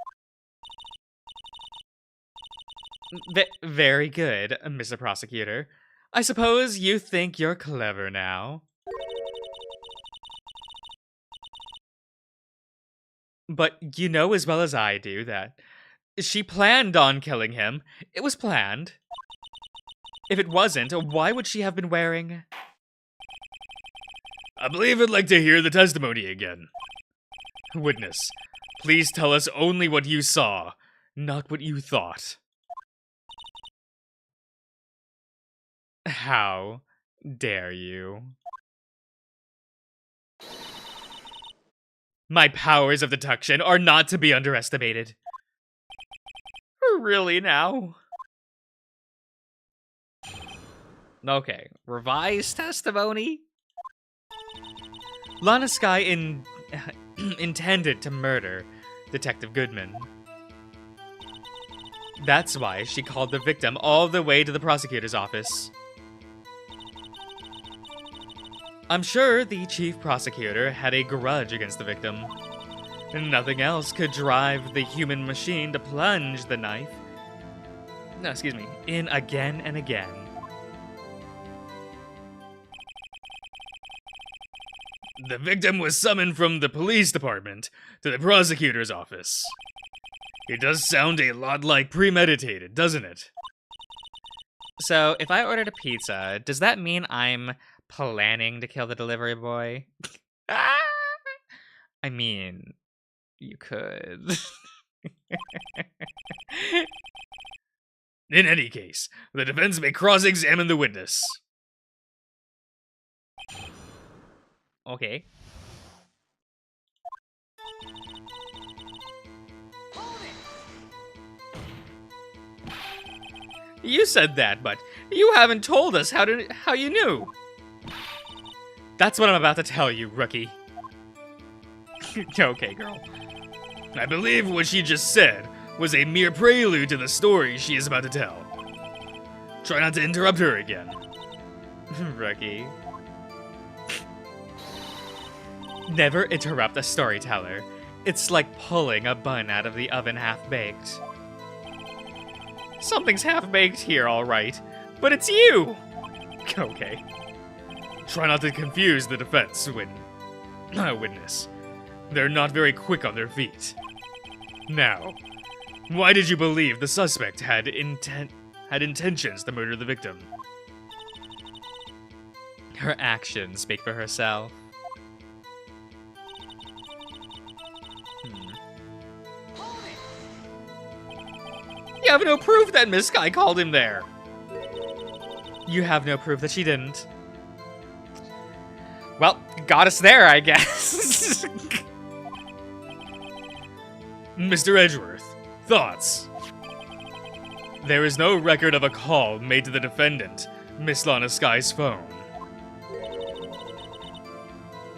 Very good, Mr. Prosecutor. I suppose you think you're clever now. But you know as well as I do that she planned on killing him. It was planned. If it wasn't, why would she have been wearing... I believe I'd like to hear the testimony again. Witness, please tell us only what you saw, not what you thought. How dare you? My powers of deduction are not to be underestimated. Really now? Okay, revised testimony? Lana Skye intended to murder Detective Goodman. That's why she called the victim all the way to the prosecutor's office. I'm sure the chief prosecutor had a grudge against the victim. Nothing else could drive the human machine to plunge the knife, in again and again. The victim was summoned from the police department to the prosecutor's office. It does sound a lot like premeditated, doesn't it? So, if I ordered a pizza, does that mean I'm planning to kill the delivery boy? I mean, you could. In any case, the defense may cross-examine the witness. Okay. You said that, but you haven't told us how you knew. That's what I'm about to tell you, rookie. Okay, girl. I believe what she just said was a mere prelude to the story she is about to tell. Try not to interrupt her again. Rookie. Never interrupt a storyteller. It's like pulling a bun out of the oven half-baked. Something's half-baked here, all right, but it's you! Okay. Try not to confuse the defense, witness. They're not very quick on their feet. Now, why did you believe the suspect had intentions to murder the victim? Her actions speak for herself. You have no proof that Miss Skye called him there. You have no proof that she didn't. Well, got us there, I guess. Mr. Edgeworth, thoughts? There is no record of a call made to the defendant, Miss Lana Skye's phone.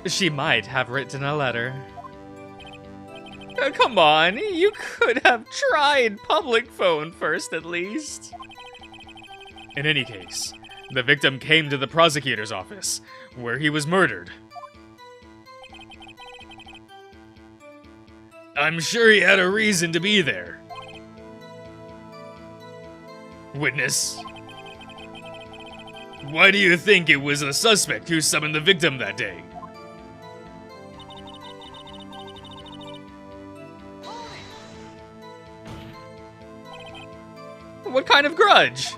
She might have written a letter. Come on, you could have tried public phone first at least. In any case, the victim came to the prosecutor's office, where he was murdered. I'm sure he had a reason to be there. Witness, why do you think it was a suspect who summoned the victim that day? What kind of grudge?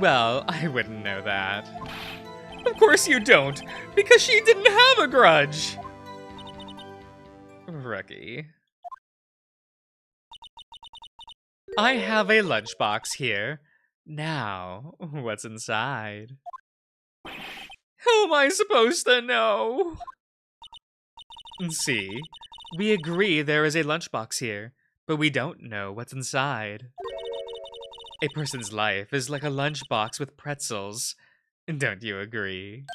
Well, I wouldn't know that. Of course you don't, because she didn't have a grudge. Rookie. I have a lunchbox here. Now, what's inside? How am I supposed to know? See, we agree there is a lunchbox here, but we don't know what's inside. A person's life is like a lunchbox with pretzels. Don't you agree?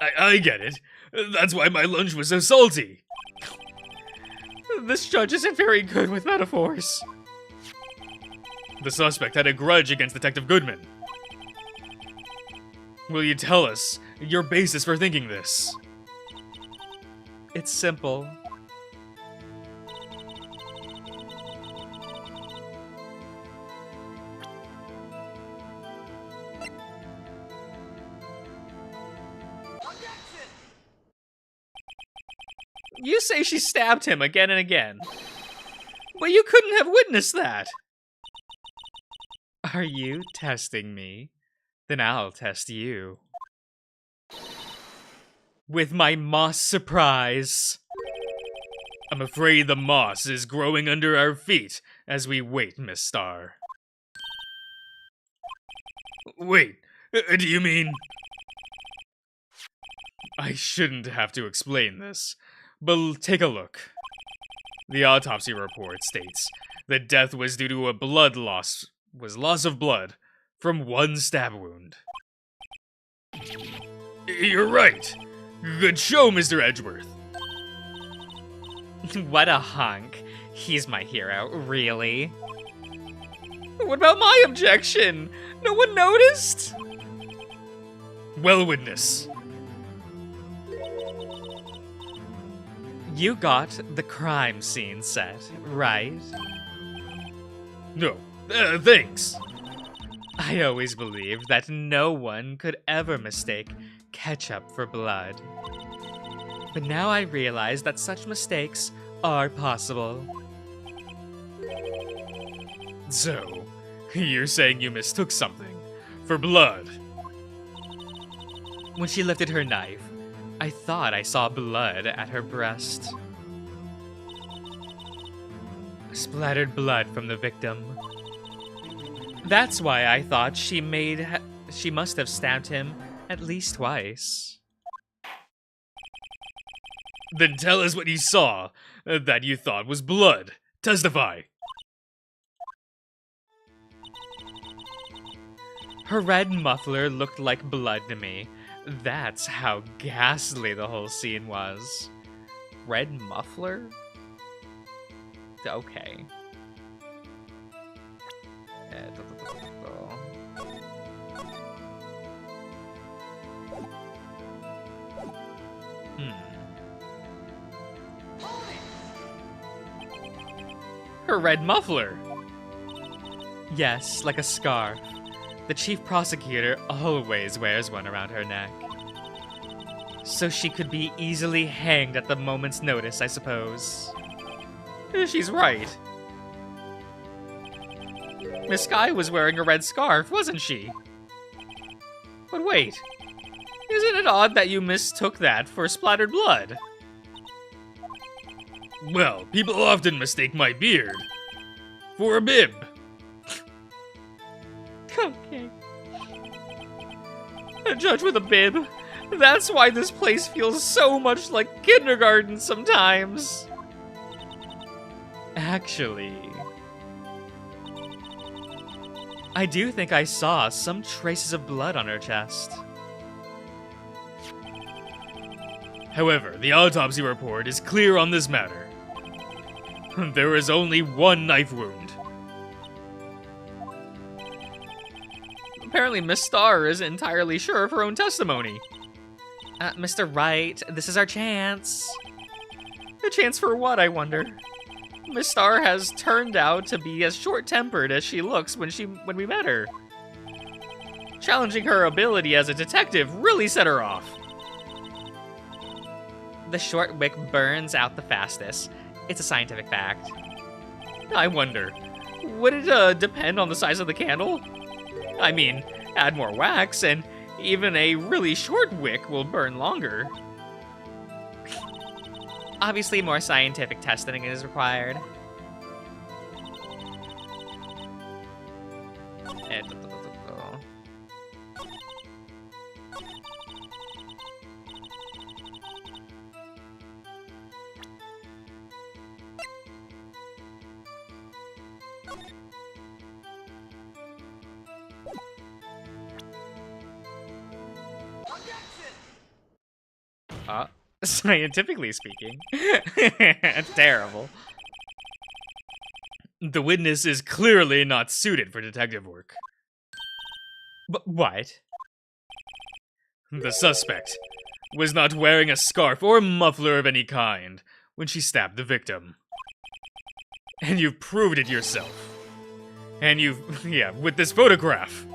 I get it. That's why my lunch was so salty. This judge isn't very good with metaphors. The suspect had a grudge against Detective Goodman. Will you tell us your basis for thinking this? It's simple. You say she stabbed him again and again. But you couldn't have witnessed that. Are you testing me? Then I'll test you. With my moss surprise. I'm afraid the moss is growing under our feet as we wait, Miss Star. Wait, do you mean... I shouldn't have to explain this, but take a look. The autopsy report states that death was due to a loss of blood from one stab wound. You're right. Good show, Mr. Edgeworth. What a hunk. He's my hero, really? What about my objection? No one noticed? Well, witness. You got the crime scene set, right? No, thanks. I always believed that no one could ever mistake ketchup for blood. But now I realize that such mistakes are possible. So, you're saying you mistook something for blood? When she lifted her knife, I thought I saw blood at her breast. Splattered blood from the victim. That's why I thought she must have stabbed him at least twice. Then tell us what you saw that you thought was blood. Testify. Her red muffler looked like blood to me. That's how ghastly the whole scene was. Red muffler? Okay. Her red muffler! Yes, like a scarf. The chief prosecutor always wears one around her neck. So she could be easily hanged at the moment's notice, I suppose. She's right. Miss Sky was wearing a red scarf, wasn't she? But wait, isn't it odd that you mistook that for splattered blood? Well, people often mistake my beard for a bib. Okay. A judge with a bib. That's why this place feels so much like kindergarten sometimes. Actually, I do think I saw some traces of blood on her chest. However, the autopsy report is clear on this matter. There is only one knife wound. Apparently, Miss Star isn't entirely sure of her own testimony. Mr. Wright, this is our chance. A chance for what, I wonder? Miss Star has turned out to be as short-tempered as she looks when we met her. Challenging her ability as a detective really set her off. The short wick burns out the fastest. It's a scientific fact. I wonder, would it depend on the size of the candle? I mean, add more wax and even a really short wick will burn longer. Obviously, more scientific testing is required. Scientifically speaking, it's terrible. The witness is clearly not suited for detective work. But what? The suspect was not wearing a scarf or muffler of any kind when she stabbed the victim. And you've proved it yourself. And with this photograph.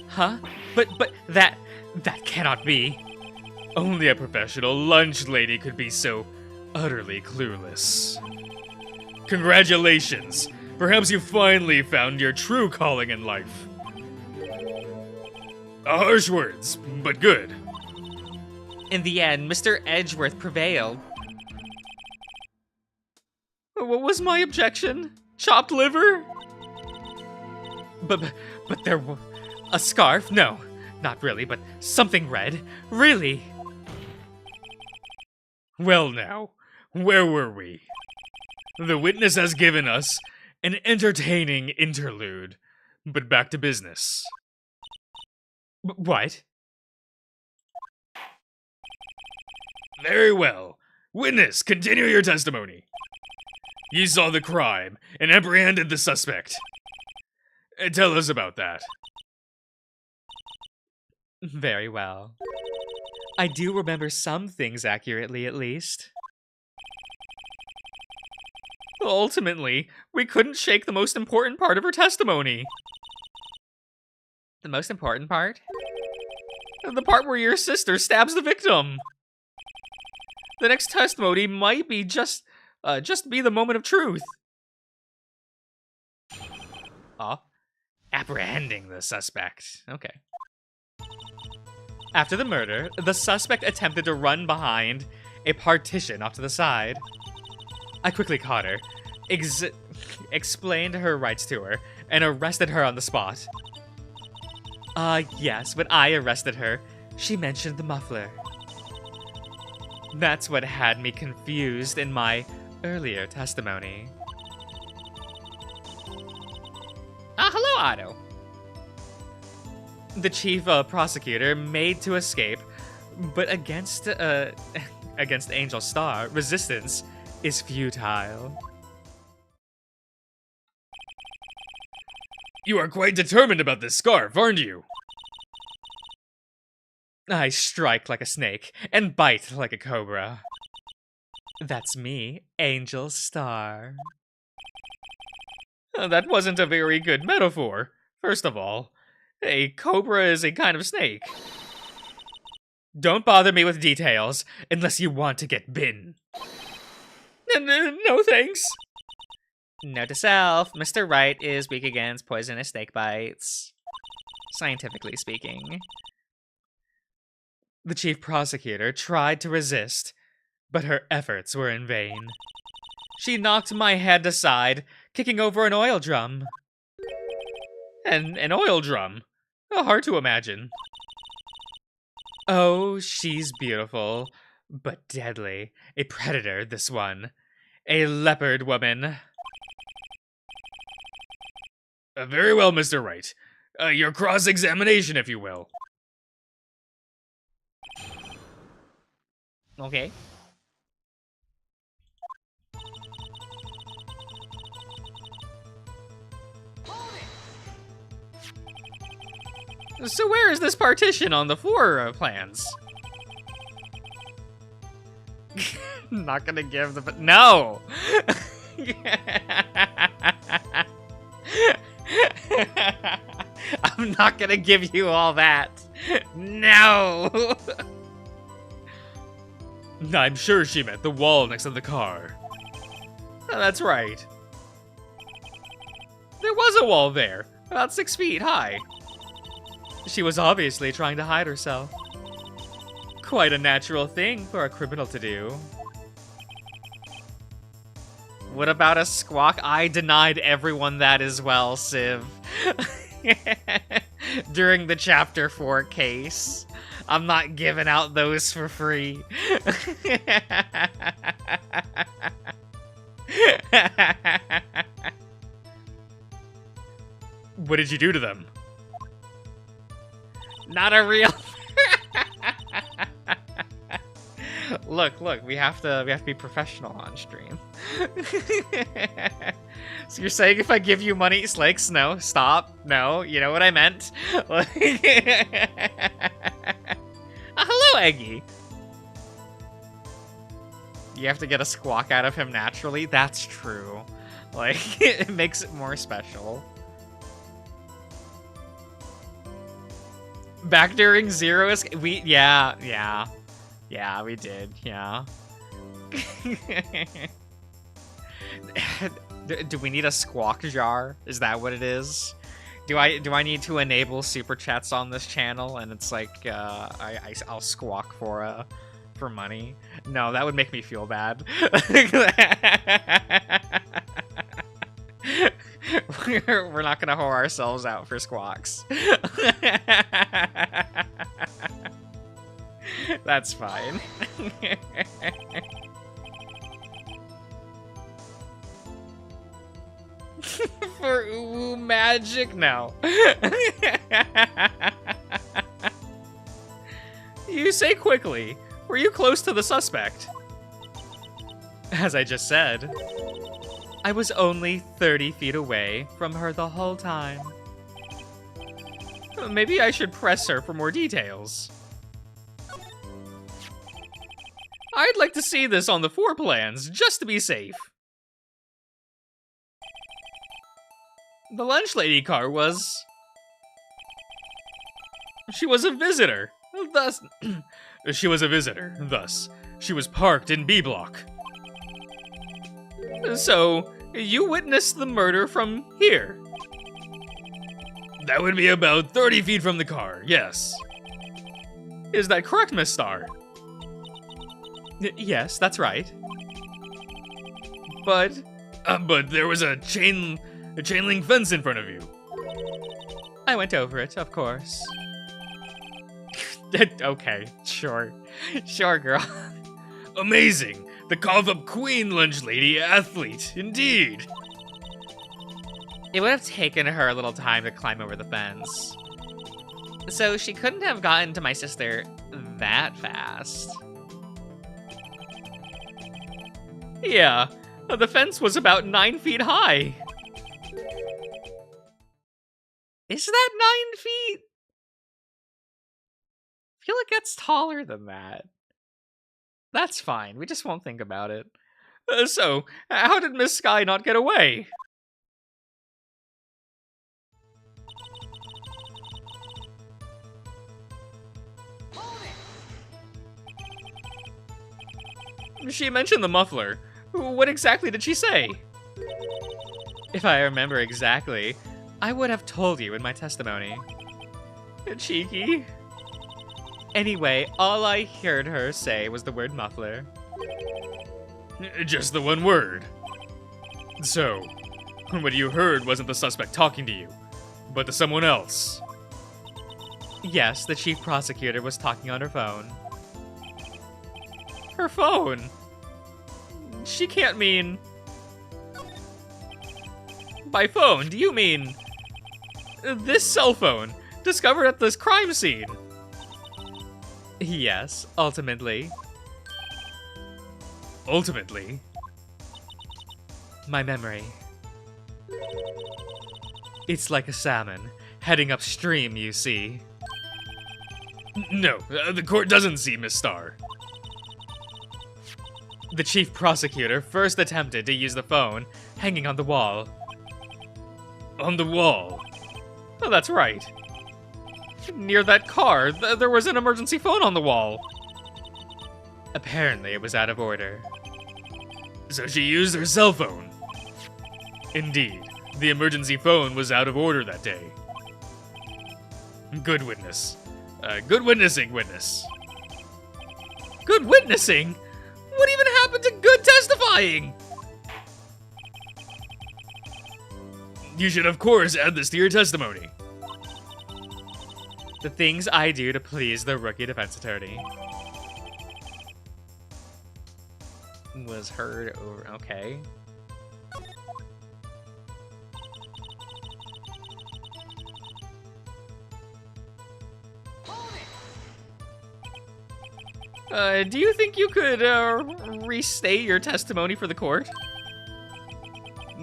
Huh? But that cannot be. Only a professional lunch lady could be so utterly clueless. Congratulations! Perhaps you finally found your true calling in life. Harsh words, but good. In the end, Mr. Edgeworth prevailed. What was my objection? Chopped liver? But there was a scarf? No, not really, but something red. Really? Well now, where were we? The witness has given us an entertaining interlude, but back to business. What? Very well. Witness, continue your testimony. You saw the crime and apprehended the suspect. Tell us about that. Very well. I do remember some things accurately, at least. Ultimately, we couldn't shake the most important part of her testimony. The most important part? The part where your sister stabs the victim. The next testimony might be just be the moment of truth. Oh, apprehending the suspect. Okay. After the murder, the suspect attempted to run behind a partition off to the side. I quickly caught her, explained her rights to her, and arrested her on the spot. Yes, when I arrested her, she mentioned the muffler. That's what had me confused in my earlier testimony. Hello, Otto. The chief prosecutor made to escape, but against Angel Star, resistance is futile. You are quite determined about this scarf, aren't you? I strike like a snake and bite like a cobra. That's me, Angel Star. That wasn't a very good metaphor. First of all, a cobra is a kind of snake. Don't bother me with details unless you want to get bitten. No thanks. Note to self, Mr. Wright is weak against poisonous snake bites. Scientifically speaking. The chief prosecutor tried to resist, but her efforts were in vain. She knocked my head aside, kicking over an oil drum. An oil drum? Hard to imagine. Oh, she's beautiful, but deadly. A predator, this one. A leopard woman. Very well, Mr. Wright. Your cross-examination, if you will. Okay. So where is this partition on the floor plans? Not gonna give the... No! I'm not gonna give you all that. No! I'm sure she meant the wall next to the car. That's right. There was a wall there, about 6 feet high. She was obviously trying to hide herself. Quite a natural thing for a criminal to do. What about a squawk? I denied everyone that as well, Civ. During the Chapter 4 case. I'm not giving out those for free. What did you do to them? Not a real... Look, we have to be professional on stream. So you're saying if I give you money, Slikes, no, stop, no, you know what I meant? Hello, Eggy. You have to get a squawk out of him naturally? That's true. Like, it makes it more special. Back during Zero Escape, yeah. Yeah, we did, yeah. Do we need a squawk jar? Is that what it is? Do I need to enable super chats on this channel and it's like I'll squawk for money? No, that would make me feel bad. We're not gonna whore ourselves out for squawks. That's fine. For ooh magic? No. You say quickly. Were you close to the suspect? As I just said, I was only 30 feet away from her the whole time. Maybe I should press her for more details. I'd like to see this on the floor plans, just to be safe. The lunch lady car was... She was a visitor. Thus... She was a visitor. Thus, she was parked in B block. So, you witnessed the murder from here? That would be about 30 feet from the car, yes. Is that correct, Miss Star? Yes, that's right. But there was a chain link fence in front of you. I went over it, of course. Okay, sure. Sure, girl. Amazing! The cough-up queen lunch lady athlete, indeed! It would have taken her a little time to climb over the fence. So she couldn't have gotten to my sister that fast. Yeah, the fence was about 9 feet high. Is that 9 feet? I feel like it's taller than that. That's fine, we just won't think about it. So, how did Miss Sky not get away? She mentioned the muffler. What exactly did she say? If I remember exactly, I would have told you in my testimony. Cheeky. Anyway, all I heard her say was the word muffler. Just the one word. So, what you heard wasn't the suspect talking to you, but to someone else. Yes, the chief prosecutor was talking on her phone. Her phone? She can't mean... By phone, do you mean... this cell phone, discovered at this crime scene? Yes, ultimately. Ultimately? My memory. It's like a salmon, heading upstream, you see. No, the court doesn't see, Miss Star. The chief prosecutor first attempted to use the phone hanging on the wall. On the wall? Oh, that's right. Near that car, there was an emergency phone on the wall. Apparently it was out of order. So she used her cell phone. Indeed, the emergency phone was out of order that day. Good witness. Good witnessing, witness. Good witnessing? What even happened to good testifying? You should, of course, add this to your testimony. The things I do to please the rookie defense attorney. Was heard over... Okay. Do you think you could, restate your testimony for the court?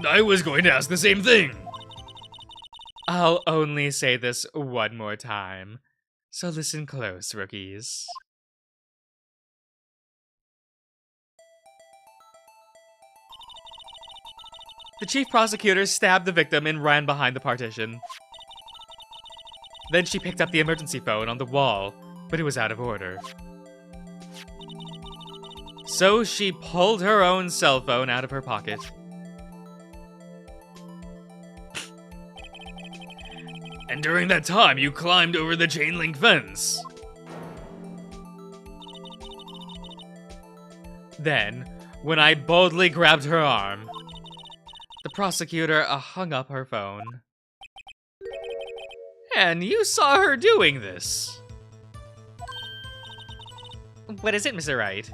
I was going to ask the same thing. I'll only say this one more time, so listen close, rookies. The chief prosecutor stabbed the victim and ran behind the partition. Then she picked up the emergency phone on the wall, but it was out of order. So she pulled her own cell phone out of her pocket. And during that time, you climbed over the chain link fence. Then, when I boldly grabbed her arm, the prosecutor hung up her phone. And you saw her doing this. What is it, Mr. Wright?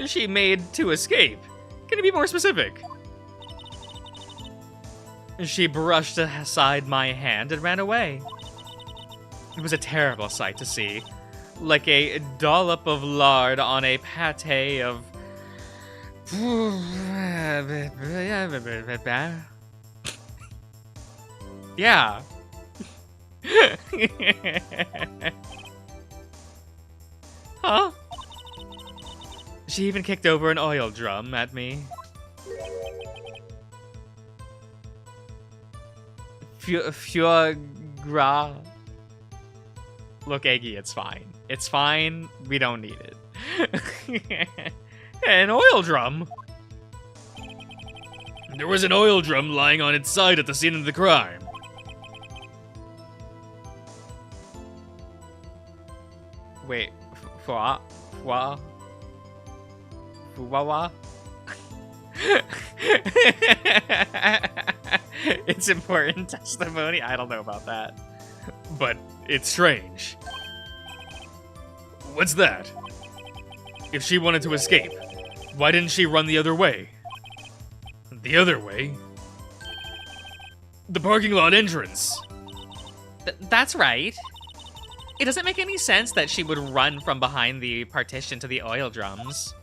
She made to escape. Can you be more specific? She brushed aside my hand and ran away. It was a terrible sight to see. Like a dollop of lard on a pate of... Yeah. Huh? She even kicked over an oil drum at me. Foie gras. Look, Eggy, it's fine. It's fine. We don't need it. An oil drum? There was an oil drum lying on its side at the scene of the crime. Wait, foie? Wawa? It's important testimony? I don't know about that. But it's strange. What's that? If she wanted to escape, why didn't she run the other way? The other way? The parking lot entrance. That's right. It doesn't make any sense that she would run from behind the partition to the oil drums.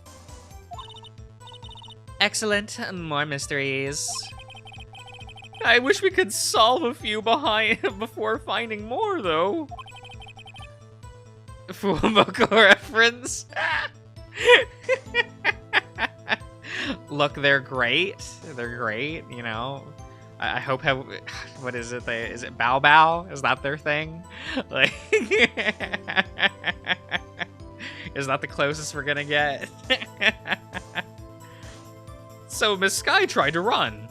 Excellent. More mysteries. I wish we could solve a few before finding more, though. Fumoco reference. Look, they're great. They're great, you know. I hope what is it? Is it Bao Bao? Is that their thing? Like, is that the closest we're gonna get? So Miss Sky tried to run.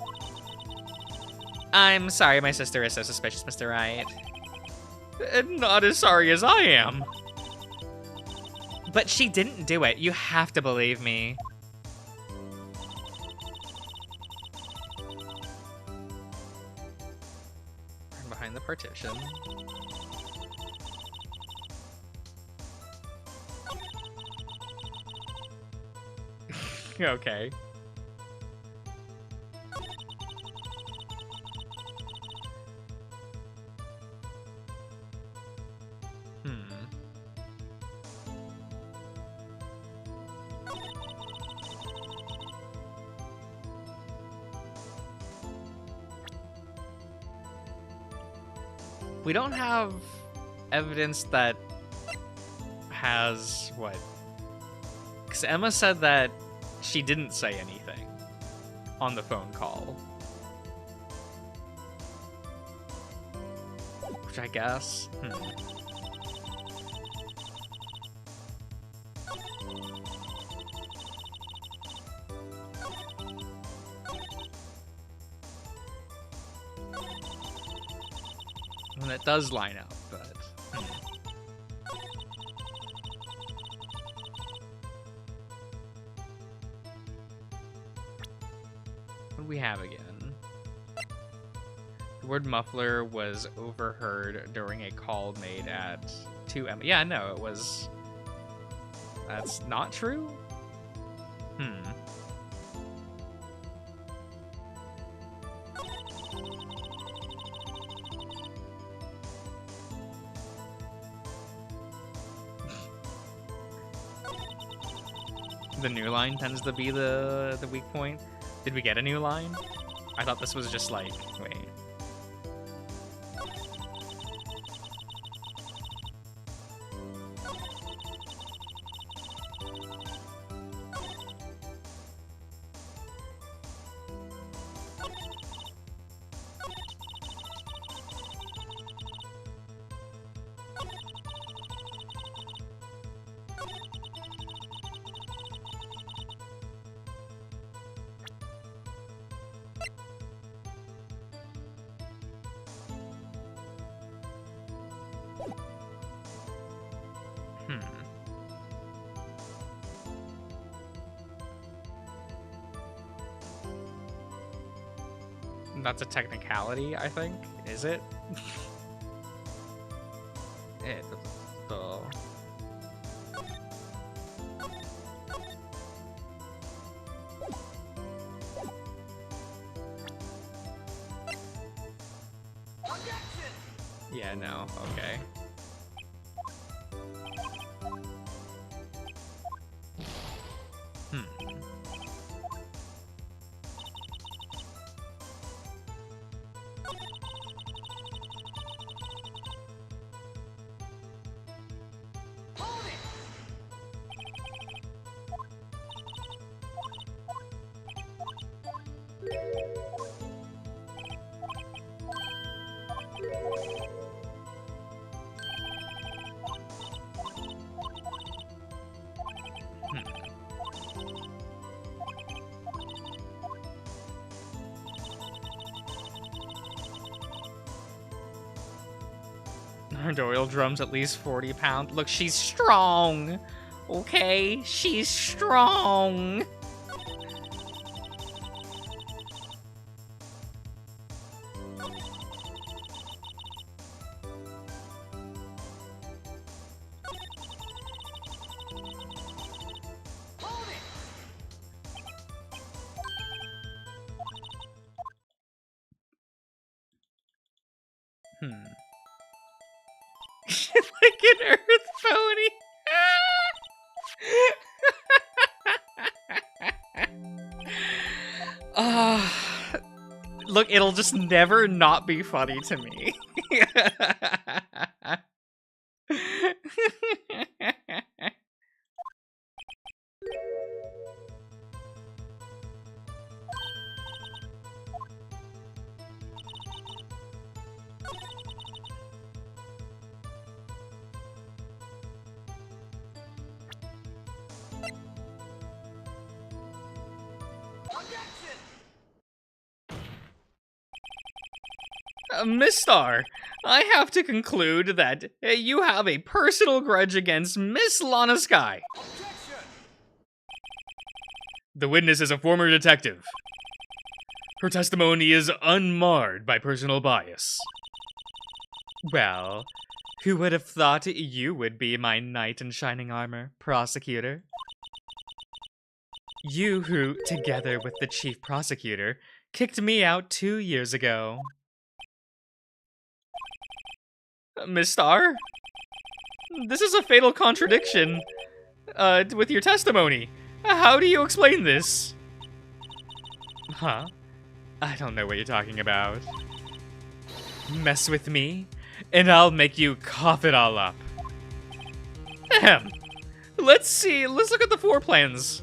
I'm sorry my sister is so suspicious, Mr. Wright. Not as sorry as I am. But she didn't do it. You have to believe me. I'm behind the partition. Okay. We don't have evidence that has what? Because Emma said that she didn't say anything on the phone call. Which I guess. And it does line up, but... What do we have again? The word muffler was overheard during a call made at 2 M. Yeah, no, it was... That's not true? The new line tends to be the weak point. Did we get a new line? I thought this was just like, wait. That's a technicality, I think. Is it? Yeah, no, okay. Her Doyle drum's at least 40 pounds. Look, she's strong. Okay? She's strong. Like an earth pony. Look, it'll just never not be funny to me. Miss Star, I have to conclude that you have a personal grudge against Miss Lana Sky. The witness is a former detective. Her testimony is unmarred by personal bias. Well, who would have thought you would be my knight in shining armor, prosecutor? You who, together with the chief prosecutor, kicked me out 2 years ago. Miss Star? This is a fatal contradiction with your testimony. How do you explain this? Huh? I don't know what you're talking about. Mess with me, and I'll make you cough it all up. Ahem. Let's see, let's look at the floor plans.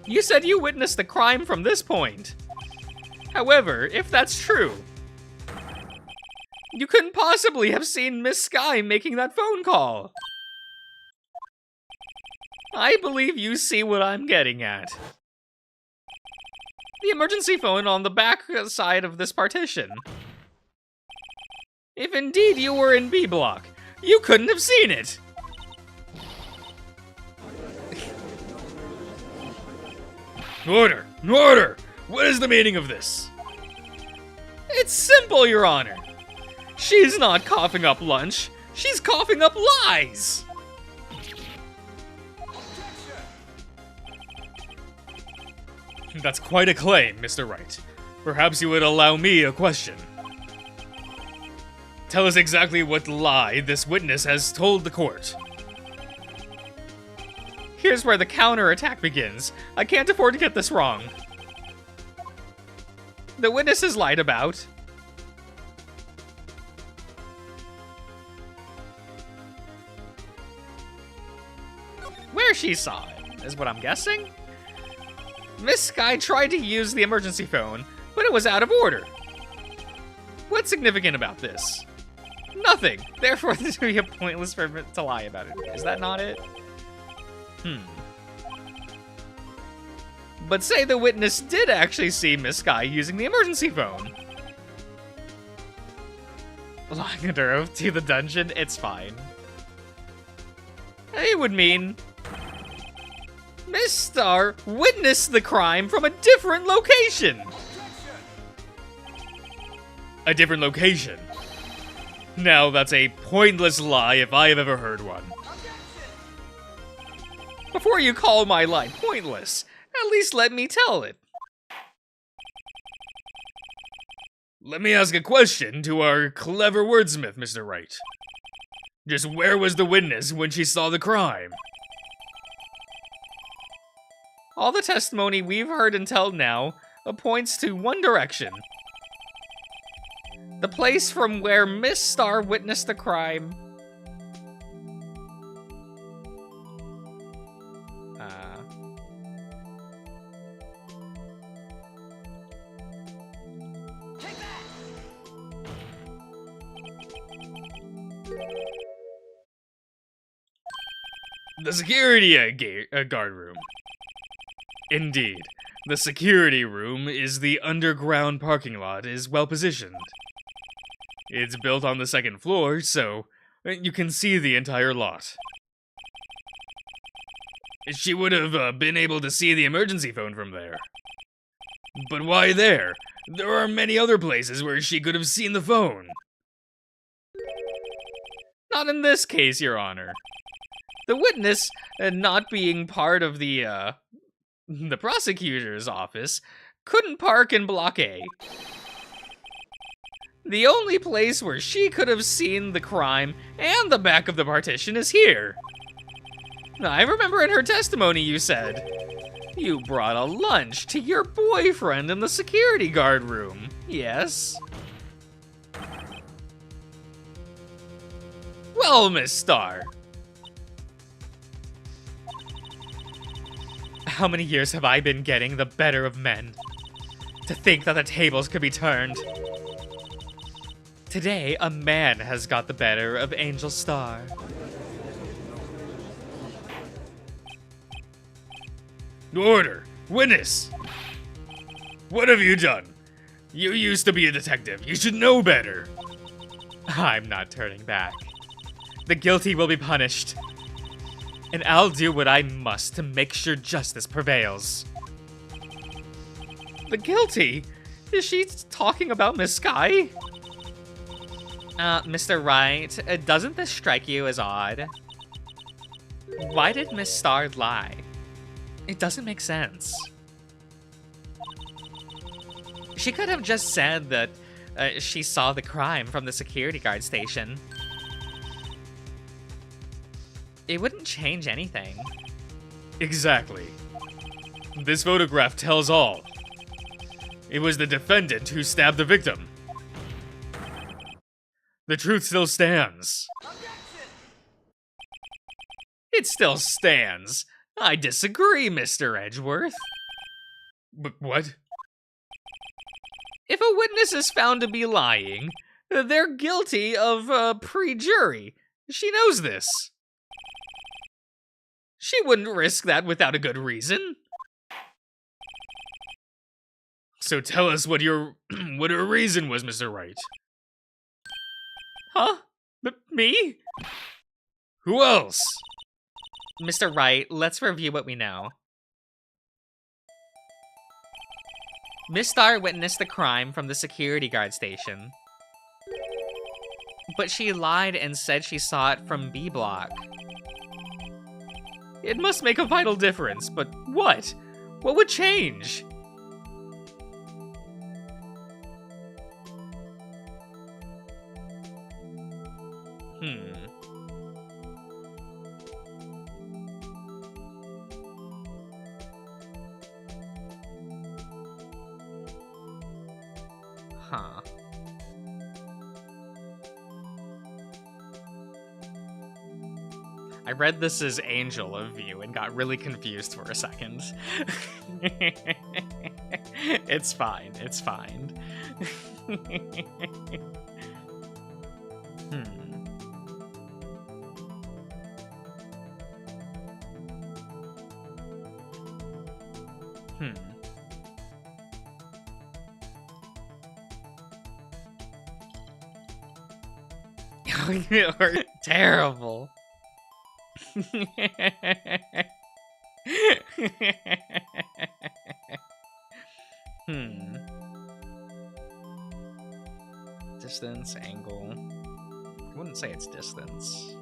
You said you witnessed the crime from this point. However, if that's true, you couldn't possibly have seen Miss Sky making that phone call. I believe you see what I'm getting at. The emergency phone on the back side of this partition. If indeed you were in B block, you couldn't have seen it. Order! Order! What is the meaning of this? It's simple, Your Honor. She's not coughing up lunch. She's coughing up lies. That's quite a claim, Mr. Wright. Perhaps you would allow me a question. Tell us exactly what lie this witness has told the court. Here's where the counterattack begins. I can't afford to get this wrong. The witness has lied about where she saw it, is what I'm guessing. Miss Sky tried to use the emergency phone, but it was out of order. What's significant about this? Nothing. Therefore, this would be pointless for me to lie about it. Is that not it? But say the witness did actually see Miss Sky using the emergency phone. Locking her to the dungeon, it's fine. It would mean Miss Star witnessed the crime from a different location. A different location. Now that's a pointless lie if I have ever heard one. Before you call my lie pointless, at least let me tell it. Let me ask a question to our clever wordsmith, Mr. Wright. Just where was the witness when she saw the crime? All the testimony we've heard until now points to one direction. The place from where Miss Star witnessed the crime. The security guard room. Indeed, the security room is the underground parking lot is well positioned. It's built on the second floor, so you can see the entire lot. She would have been able to see the emergency phone from there. But why there? There are many other places where she could have seen the phone. Not in this case, Your Honor. The witness, not being part of the prosecutor's office, couldn't park in Block A. The only place where she could have seen the crime and the back of the partition is here. I remember in her testimony you said, you brought a lunch to your boyfriend in the security guard room, yes? Well, Miss Star. How many years have I been getting the better of men? To think that the tables could be turned. Today, a man has got the better of Angel Star. Order! Witness! What have you done? You used to be a detective. You should know better. I'm not turning back. The guilty will be punished. And I'll do what I must to make sure justice prevails. The guilty? Is she talking about Miss Sky? Mr. Wright, doesn't this strike you as odd? Why did Miss Star lie? It doesn't make sense. She could have just said that she saw the crime from the security guard station. It wouldn't change anything. Exactly. This photograph tells all. It was the defendant who stabbed the victim. The truth still stands. It still stands. I disagree, Mr. Edgeworth. But what? If a witness is found to be lying, they're guilty of pre-jury. She knows this. She wouldn't risk that without a good reason. So tell us what her reason was, Mr. Wright. Huh? Me? Who else? Mr. Wright, let's review what we know. Miss Star witnessed the crime from the security guard station. But she lied and said she saw it from B block. It must make a vital difference, but what? What would change? Huh. I read this as Angel of You and got really confused for a second. It's fine, it's fine. You're terrible. Distance, angle. I wouldn't say it's distance.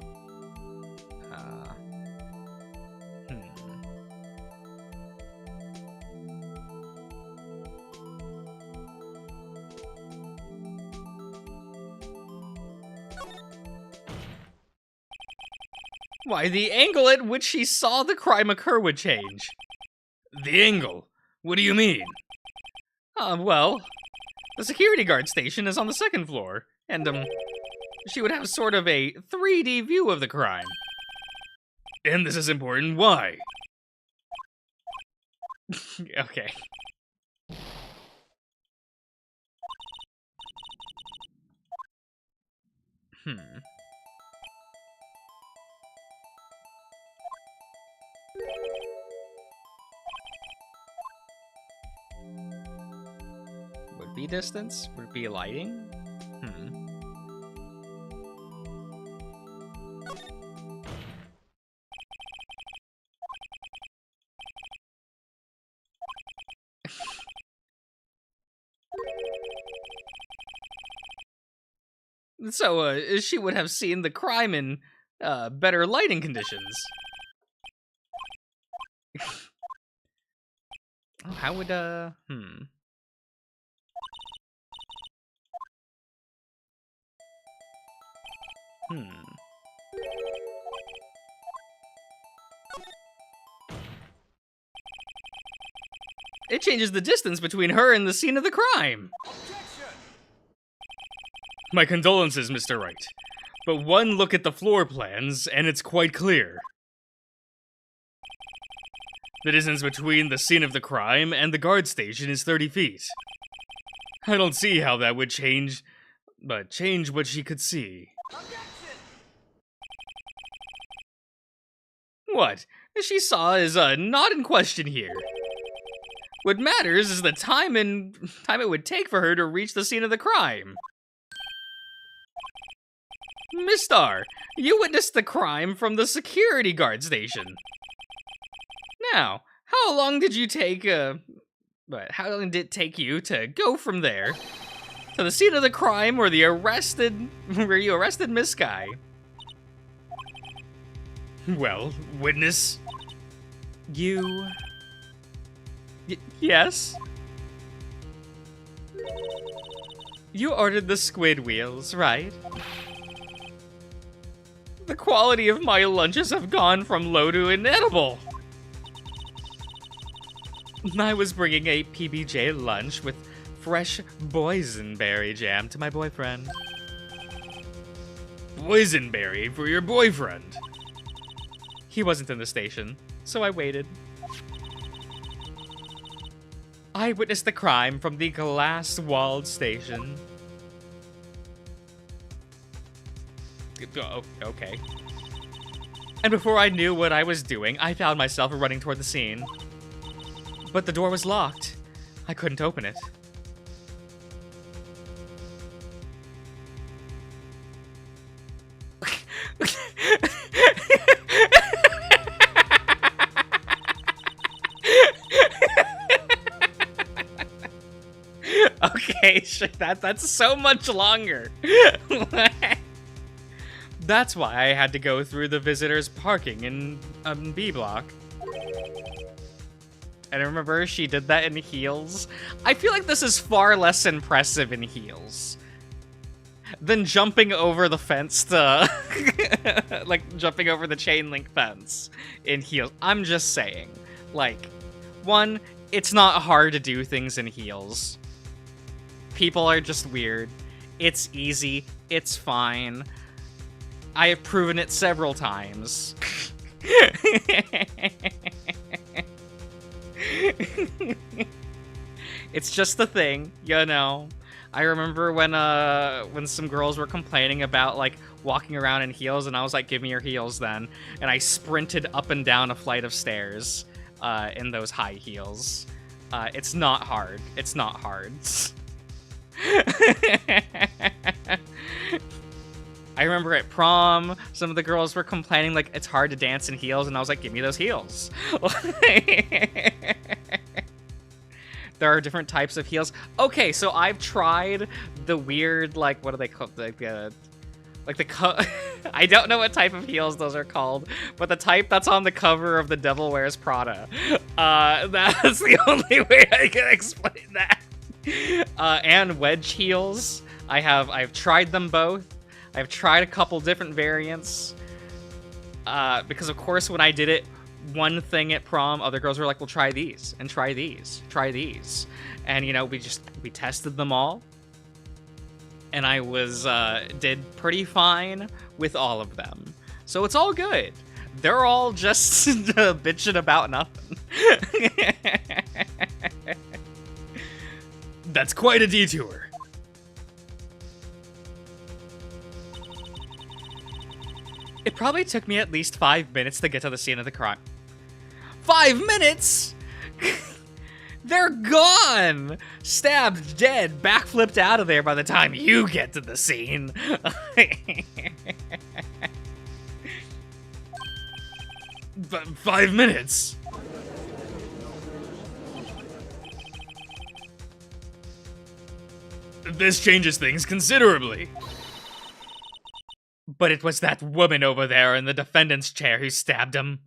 Why, the angle at which she saw the crime occur would change. The angle? What do you mean? Well, the security guard station is on the second floor, and, she would have sort of a 3D view of the crime. And this is important, why? Okay. Would it be distance? Would it be lighting? So, she would have seen the crime in, better lighting conditions. Oh, how would, It changes the distance between her and the scene of the crime. My condolences, Mr. Wright. But one look at the floor plans, and it's quite clear. The distance between the scene of the crime and the guard station is 30 feet. I don't see how that would change what she could see. What she saw is not in question here. What matters is the time it would take for her to reach the scene of the crime. Miss Star, you witnessed the crime from the security guard station. Now, how long did it take you to go from there to the scene of the crime where you arrested Miss Sky? Well, witness? Yes? You ordered the squid wheels, right? The quality of my lunches have gone from low to inedible. I was bringing a PBJ lunch with fresh boysenberry jam to my boyfriend. Boysenberry for your boyfriend? He wasn't in the station, so I waited. I witnessed the crime from the glass-walled station. Oh, okay. And before I knew what I was doing, I found myself running toward the scene. But the door was locked. I couldn't open it. Okay, sure, that's so much longer. That's why I had to go through the visitors' parking in B block. And I remember she did that in heels. I feel like this is far less impressive in heels than jumping over the fence to like jumping over the chain link fence in heels. I'm just saying, like, one, it's not hard to do things in heels. People are just weird. It's easy. It's fine. I have proven it several times. It's just a thing, you know. I remember when some girls were complaining about like walking around in heels, and I was like, "Give me your heels, then." And I sprinted up and down a flight of stairs in those high heels. It's not hard. It's not hard. I remember at prom, some of the girls were complaining like it's hard to dance in heels, and I was like, give me those heels. There are different types of heels. Okay, so I've tried the weird, like, what are they called? Like the I don't know what type of heels those are called, but the type that's on the cover of The Devil Wears Prada. That's the only way I can explain that. And wedge heels. I've tried them both. I've tried a couple different variants. Because of course when I did it, one thing at prom, other girls were like, well, try these, and try these, try these. And, you know, we tested them all. And I did pretty fine with all of them. So it's all good. They're all just bitching about nothing. That's quite a detour. It probably took me at least 5 minutes to get to the scene of the crime. 5 minutes?! They're gone! Stabbed, dead, backflipped out of there by the time you get to the scene. 5 minutes? This changes things considerably. But it was that woman over there in the defendant's chair who stabbed him.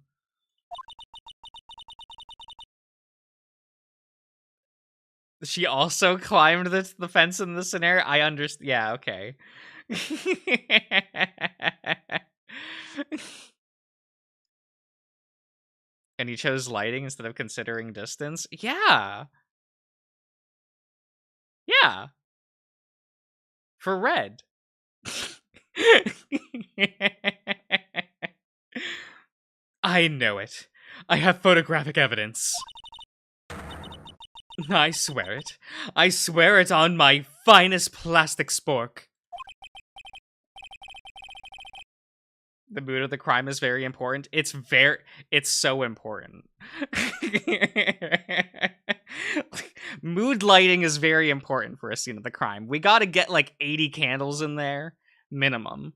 She also climbed the fence in this scenario? I understand. Yeah, okay. And he chose lighting instead of considering distance? Yeah. Yeah. For red. I know it. I have photographic evidence. I swear it. I swear it on my finest plastic spork. The mood of the crime is very important. It's so important. Mood lighting is very important for a scene of the crime. We gotta get like 80 candles in there. Minimum.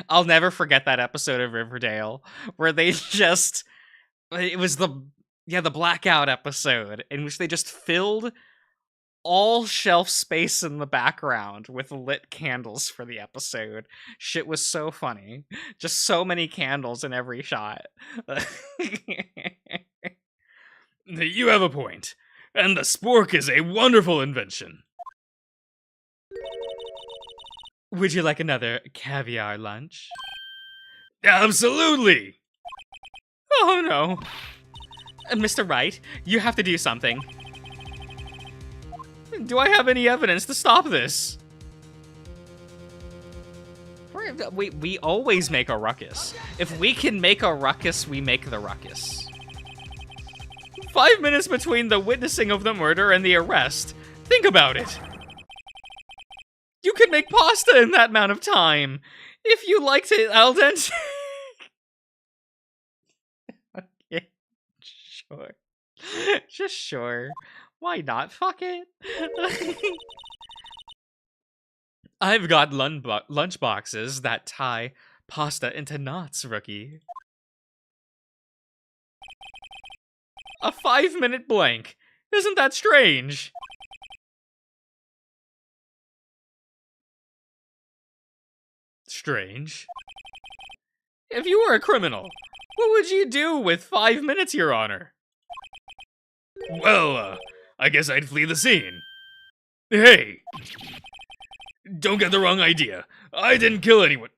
I'll never forget that episode of Riverdale where they just... It was the blackout episode in which they just filled all shelf space in the background with lit candles for the episode. Shit was so funny. Just so many candles in every shot. You have a point. And the spork is a wonderful invention. Would you like another caviar lunch? Absolutely! Oh no. Mr. Wright, you have to do something. Do I have any evidence to stop this? We always make a ruckus. If we can make a ruckus, we make the ruckus. 5 minutes between the witnessing of the murder and the arrest. Think about it. You could make pasta in that amount of time. If you liked it al dente. Okay, sure. Just sure. Why not? Fuck it. I've got lunch boxes that tie pasta into knots, rookie. A 5-minute blank. Isn't that strange? Strange. If you were a criminal, what would you do with 5 minutes, Your Honor? Well, I guess I'd flee the scene. Hey! Don't get the wrong idea. I didn't kill anyone.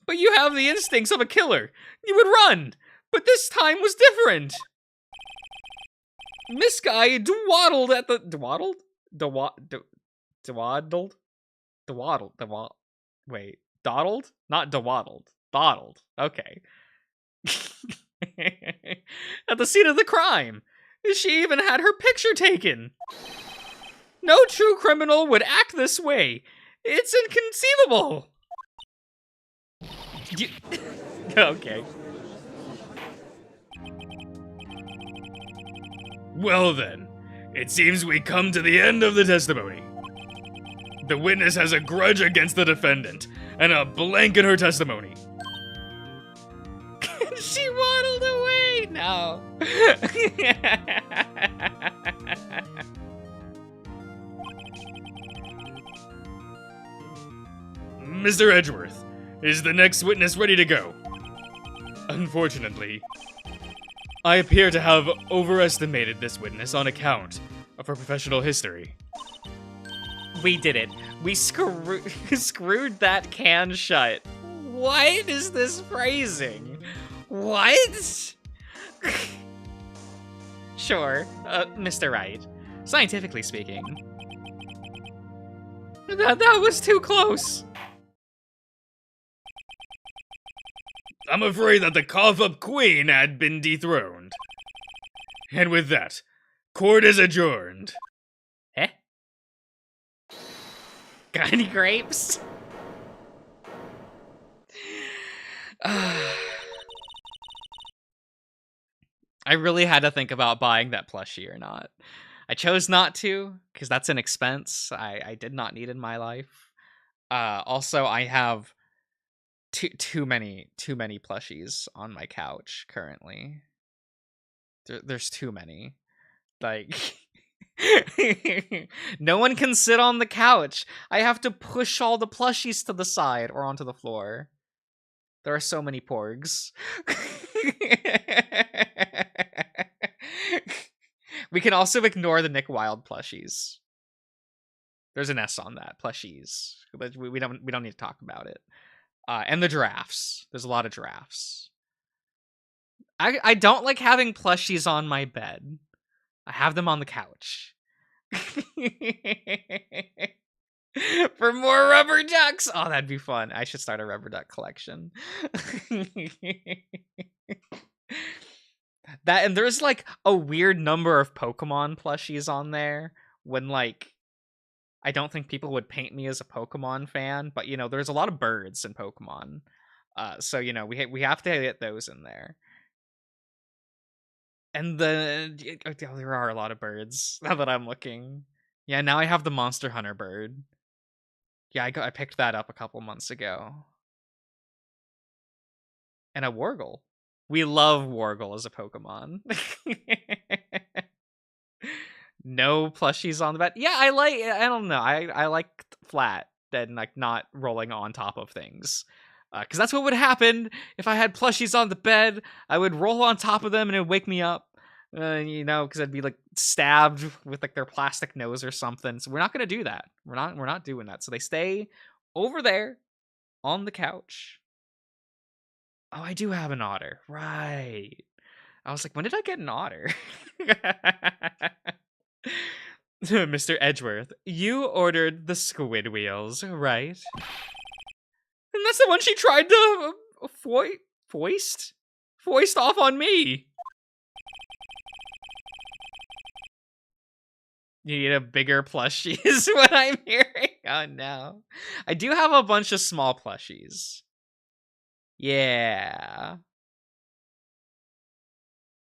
But you have the instincts of a killer. You would run. But this time was different. This guy dwaddled at the... Dwaddled? Dwaddled? Dwaddled. Wait. Dawdled? Not dwaddled. Dawdled. Okay. At the scene of the crime. She even had her picture taken. No true criminal would act this way. It's inconceivable. Okay. Well then, it seems we come to the end of the testimony. The witness has a grudge against the defendant, and a blank in her testimony. She waddled away! No. no. Mr. Edgeworth, is the next witness ready to go? Unfortunately, I appear to have overestimated this witness on account of her professional history. We did it. We screwed that can shut. What is this phrasing? What? Sure, Mr. Wright. Scientifically speaking. That was too close. I'm afraid that the cough-up queen had been dethroned. And with that, court is adjourned. Eh? Got any grapes? I really had to think about buying that plushie or not. I chose not to, because that's an expense I did not need in my life. Also, I have too many plushies on my couch currently. There's too many. Like, no one can sit on the couch. I have to push all the plushies to the side or onto the floor. There are so many porgs. We can also ignore the Nick Wilde plushies. There's an S on that, plushies. But we don't need to talk about it. And the giraffes. There's a lot of giraffes. I don't like having plushies on my bed. I have them on the couch. For more rubber ducks! Oh, that'd be fun. I should start a rubber duck collection. That, and there's like a weird number of Pokemon plushies on there when, like, I don't think people would paint me as a Pokemon fan, but, you know, there's a lot of birds in Pokemon. So, you know, we have to get those in there. And there are a lot of birds now that I'm looking. Yeah, now I have the Monster Hunter bird. Yeah, I picked that up a couple months ago. And a Wargle. We love Wargle as a Pokemon. No plushies on the bed. Yeah, I don't know. I like flat and like not rolling on top of things. Because that's what would happen if I had plushies on the bed. I would roll on top of them and it would wake me up. You know, because I'd be like stabbed with like their plastic nose or something. So we're not gonna do that. We're not doing that. So they stay over there on the couch. Oh, I do have an otter. Right. I was like, when did I get an otter? Mr. Edgeworth, you ordered the squid wheels, right? And that's the one she tried to foist off on me. You need a bigger plushie is what I'm hearing. Oh no. I do have a bunch of small plushies. Yeah.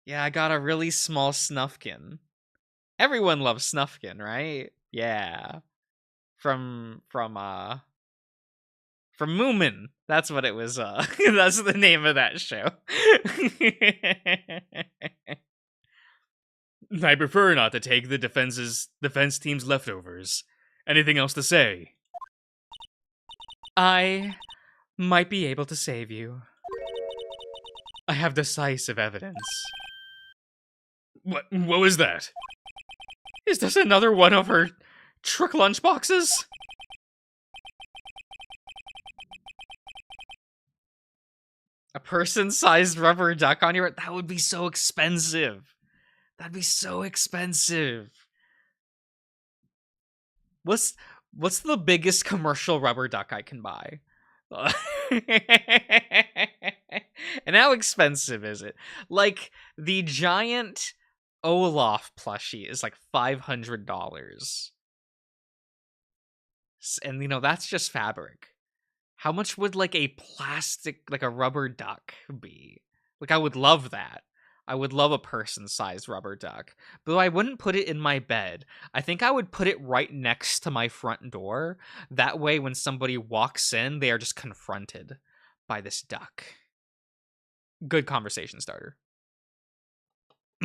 Yeah, I got a really small Snufkin. Everyone loves Snufkin, right? Yeah. From Moomin. That's what it was, that's the name of that show. I prefer not to take the defense team's leftovers. Anything else to say? I might be able to save you. I have decisive evidence. What was that? Is this another one of her trick lunchboxes? A person-sized rubber duck on your... That would be so expensive. That'd be so expensive. What's the biggest commercial rubber duck I can buy? And how expensive is it? Like, the giant Olaf plushie is like $500. And, you know, that's just fabric. How much would, like, a plastic, like a rubber duck be? Like, I would love that. I would love a person-sized rubber duck. But I wouldn't put it in my bed. I think I would put it right next to my front door. That way, when somebody walks in, they are just confronted by this duck. Good conversation starter.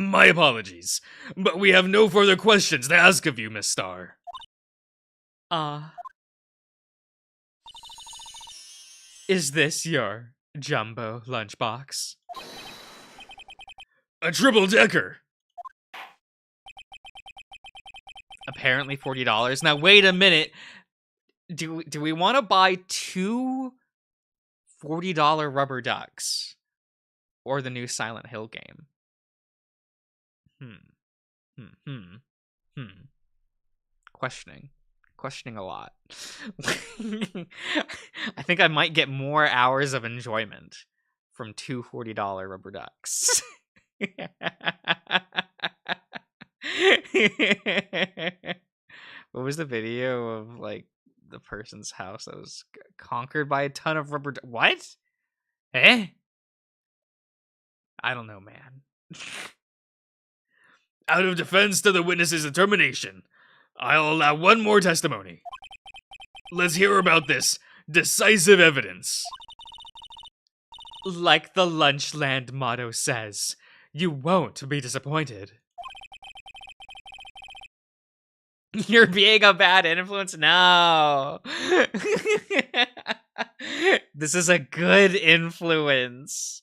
My apologies, but we have no further questions to ask of you, Miss Star. Is this your jumbo lunchbox? A triple-decker. Apparently $40. Now, wait a minute. Do we want to buy two $40 rubber ducks? Or the new Silent Hill game? Questioning a lot. I think I might get more hours of enjoyment from two $40 rubber ducks. What was the video of, like, the person's house that was conquered by a ton of rubber what? Eh? I don't know, man. Out of defense to the witness's determination, I'll allow one more testimony. Let's hear about this decisive evidence. Like the Lunchland motto says, you won't be disappointed. You're being a bad influence? No. This is a good influence.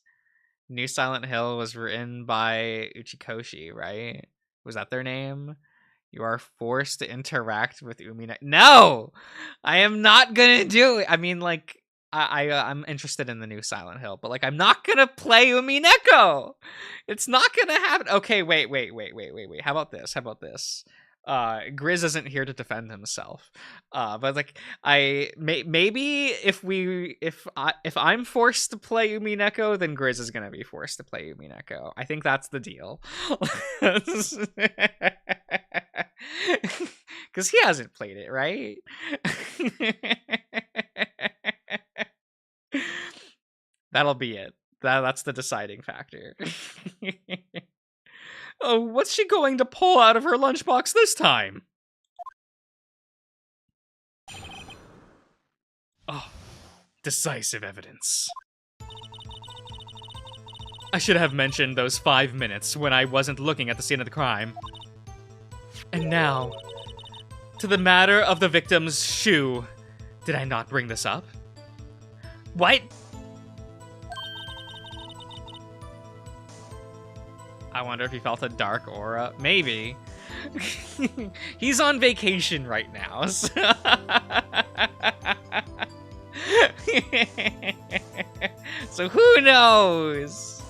New Silent Hill was written by Uchikoshi, right? Was that their name? You are forced to interact with Umineko. No! I am not gonna do it. I mean, like, I'm interested in the new Silent Hill, but, like, I'm not gonna play Umineko! It's not gonna happen. Okay, wait. How about this? Grizz isn't here to defend himself. But, like, maybe if I'm forced to play Umineko, then Grizz is gonna be forced to play Umineko. I think that's the deal. Because he hasn't played it, right? That'll be it. That's the deciding factor. Oh, what's she going to pull out of her lunchbox this time? Oh, decisive evidence. I should have mentioned those 5 minutes when I wasn't looking at the scene of the crime. And now, to the matter of the victim's shoe. Did I not bring this up? What? I wonder if he felt a dark aura. Maybe. He's on vacation right now. So who knows?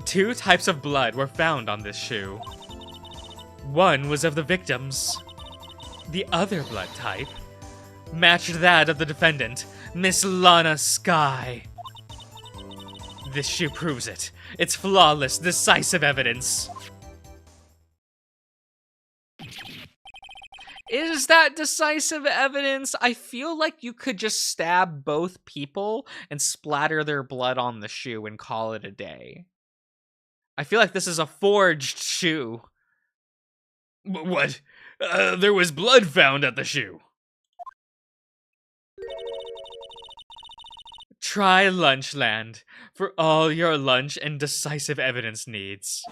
2 types of blood were found on this shoe. One was of the victims. The other blood type matched that of the defendant, Miss Lana Sky. This shoe proves it. It's flawless, decisive evidence. Is that decisive evidence? I feel like you could just stab both people and splatter their blood on the shoe and call it a day. I feel like this is a forged shoe. What? There was blood found at the shoe. Try Lunchland for all your lunch and decisive evidence needs.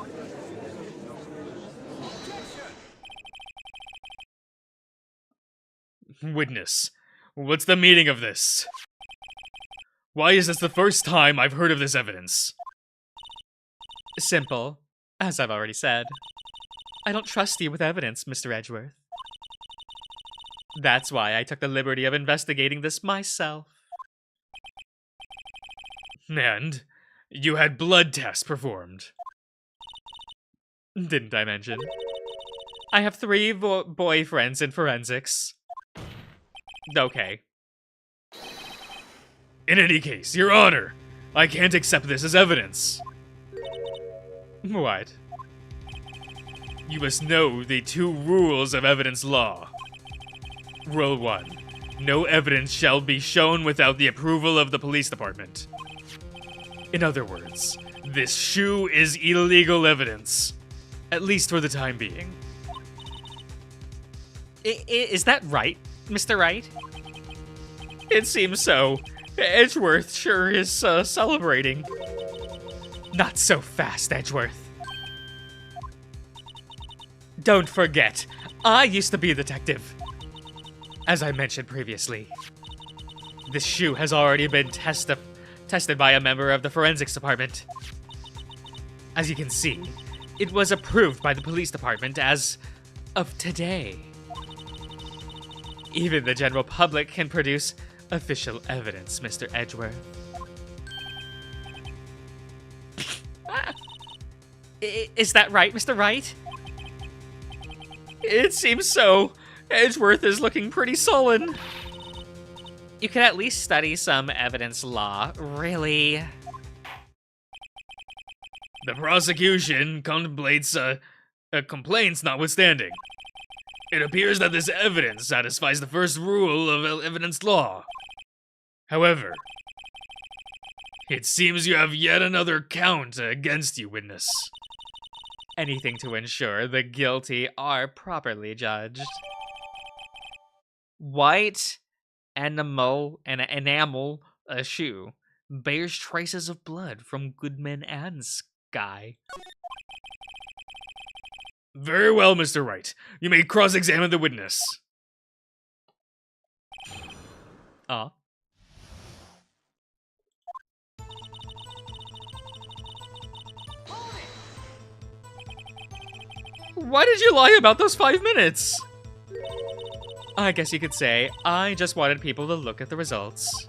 Witness, what's the meaning of this? Why is this the first time I've heard of this evidence? Simple, as I've already said. I don't trust you with evidence, Mr. Edgeworth. That's why I took the liberty of investigating this myself. And you had blood tests performed. Didn't I mention? I have 3 boyfriends in forensics. Okay. In any case, Your Honor, I can't accept this as evidence. What? You must know the 2 rules of evidence law. Rule 1. No evidence shall be shown without the approval of the police department. In other words, this shoe is illegal evidence. At least for the time being. Is that right, Mr. Wright? It seems so. Edgeworth sure is celebrating. Not so fast, Edgeworth. Don't forget, I used to be a detective. As I mentioned previously, this shoe has already been tested by a member of the forensics department. As you can see, it was approved by the police department as of today. Even the general public can produce official evidence, Mr. Edgeworth. Is that right, Mr. Wright? It seems so. Edgeworth is looking pretty sullen. You could at least study some evidence law, really. The prosecution contemplates complaints notwithstanding. It appears that this evidence satisfies the first rule of evidence law. However, it seems you have yet another count against you, witness. Anything to ensure the guilty are properly judged. White enamel shoe bears traces of blood from Goodman and Sky. Very well, Mr. Wright. You may cross-examine the witness. Why did you lie about those 5 minutes? I guess you could say I just wanted people to look at the results.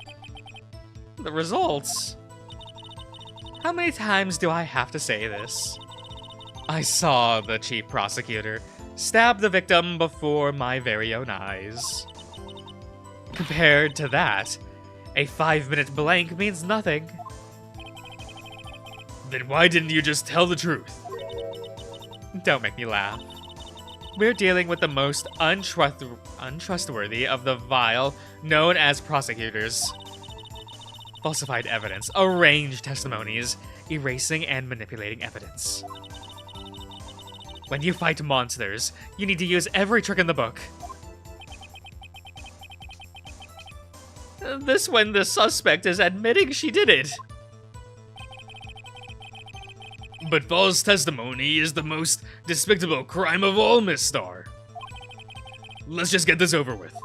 The results? How many times do I have to say this? I saw the chief prosecutor stab the victim before my very own eyes. Compared to that, a 5-minute blank means nothing. Then why didn't you just tell the truth? Don't make me laugh. We're dealing with the most untrustworthy of the vile known as prosecutors. Falsified evidence, arranged testimonies, erasing and manipulating evidence. When you fight monsters, you need to use every trick in the book. This when the suspect is admitting she did it. But false testimony is the most despicable crime of all, Miss Star. Let's just get this over with.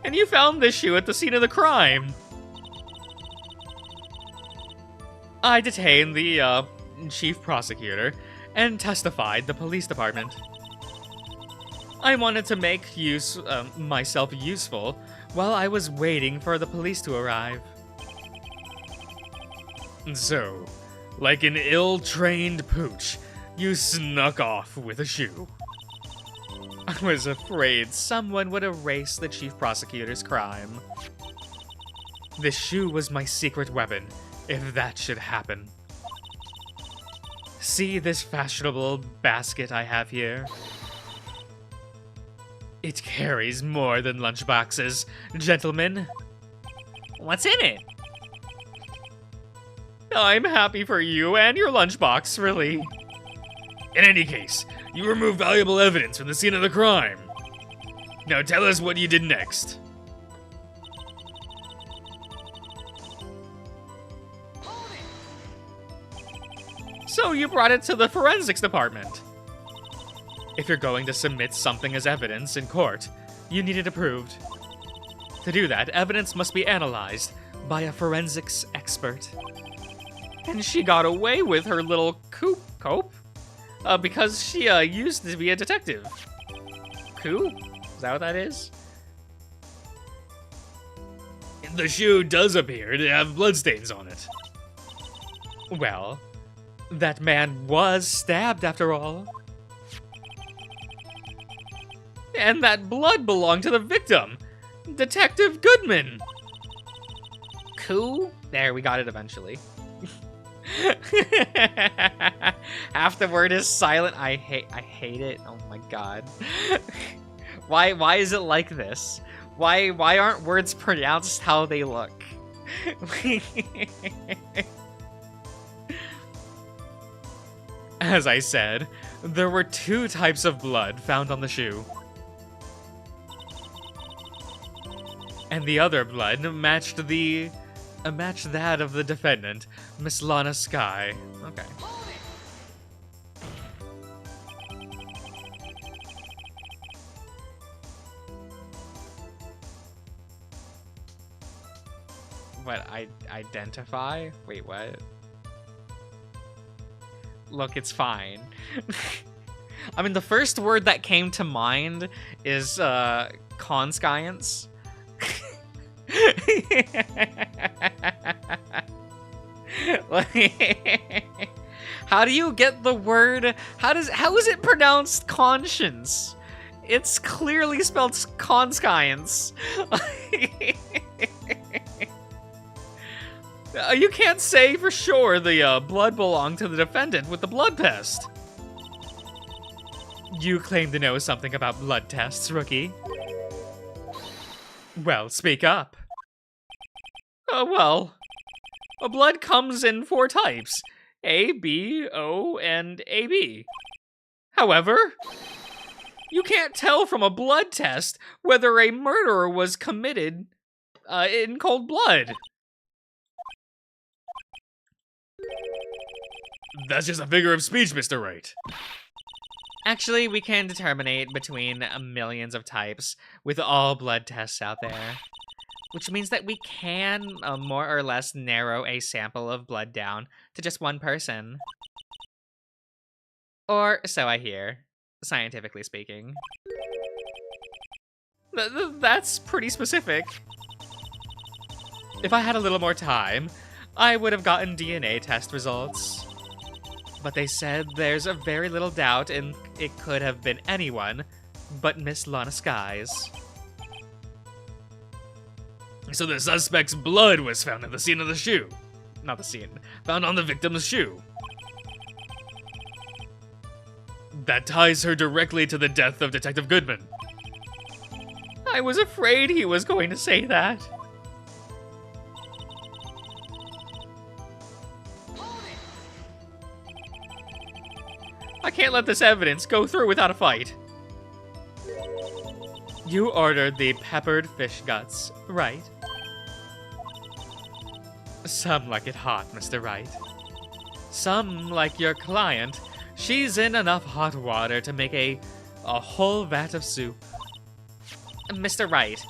And you found this shoe at the scene of the crime. I detained the, chief prosecutor and testified the police department. I wanted to make myself useful while I was waiting for the police to arrive. So, like an ill-trained pooch, you snuck off with a shoe. I was afraid someone would erase the chief prosecutor's crime. This shoe was my secret weapon, if that should happen. See this fashionable basket I have here? It carries more than lunchboxes, gentlemen. What's in it? I'm happy for you and your lunchbox, really. In any case, you removed valuable evidence from the scene of the crime. Now tell us what you did next. So you brought it to the forensics department. If you're going to submit something as evidence in court, you need it approved. To do that, evidence must be analyzed by a forensics expert. And she got away with her little cope? Because she used to be a detective. Coup? Is that what that is? The shoe does appear to have bloodstains on it. Well, that man was stabbed after all. And that blood belonged to the victim, Detective Goodman. Coup? There, we got it eventually. Half the word is silent. I hate it. Oh my god. Why is it like this? Why aren't words pronounced how they look? As I said, there were 2 types of blood found on the shoe. And the other blood matched the Match that of the defendant, Miss Lana Sky. Okay. What, identify? Wait, what? Look, it's fine. I mean, the first word that came to mind is, conscience. How do you get the word? How is it pronounced conscience? It's clearly spelled conscience. You can't say for sure the blood belonged to the defendant with the blood test. You claim to know something about blood tests, rookie. Well, speak up. Well, a blood comes in 4 types: A, B, O, and AB. However, you can't tell from a blood test whether a murder was committed in cold blood. That's just a figure of speech, Mr. Wright. Actually, we can determine between millions of types with all blood tests out there, which means that we can more or less narrow a sample of blood down to just one person. Or so I hear, scientifically speaking. That's pretty specific. If I had a little more time, I would have gotten DNA test results. But they said there's a very little doubt and it could have been anyone but Miss Lana Skies. So the suspect's blood was found at the scene of the shoe. Not the scene. Found on the victim's shoe. That ties her directly to the death of Detective Goodman. I was afraid he was going to say that. I can't let this evidence go through without a fight. You ordered the peppered fish guts, right? Some like it hot, Mr. Wright. Some, like your client, she's in enough hot water to make a whole vat of soup. Mr. Wright,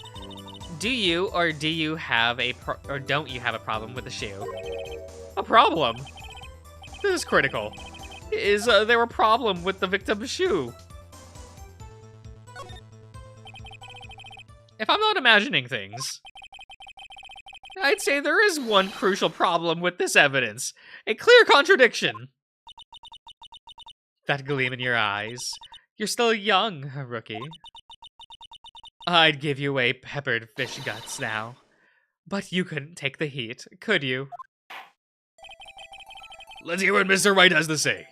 do you or do you have or don't you have a problem with the shoe? A problem? This is critical. Is there a problem with the victim's shoe? If I'm not imagining things, I'd say there is one crucial problem with this evidence. A clear contradiction. That gleam in your eyes. You're still young, rookie. I'd give you a peppered fish guts now. But you couldn't take the heat, could you? Let's hear what Mr. Wright has to say.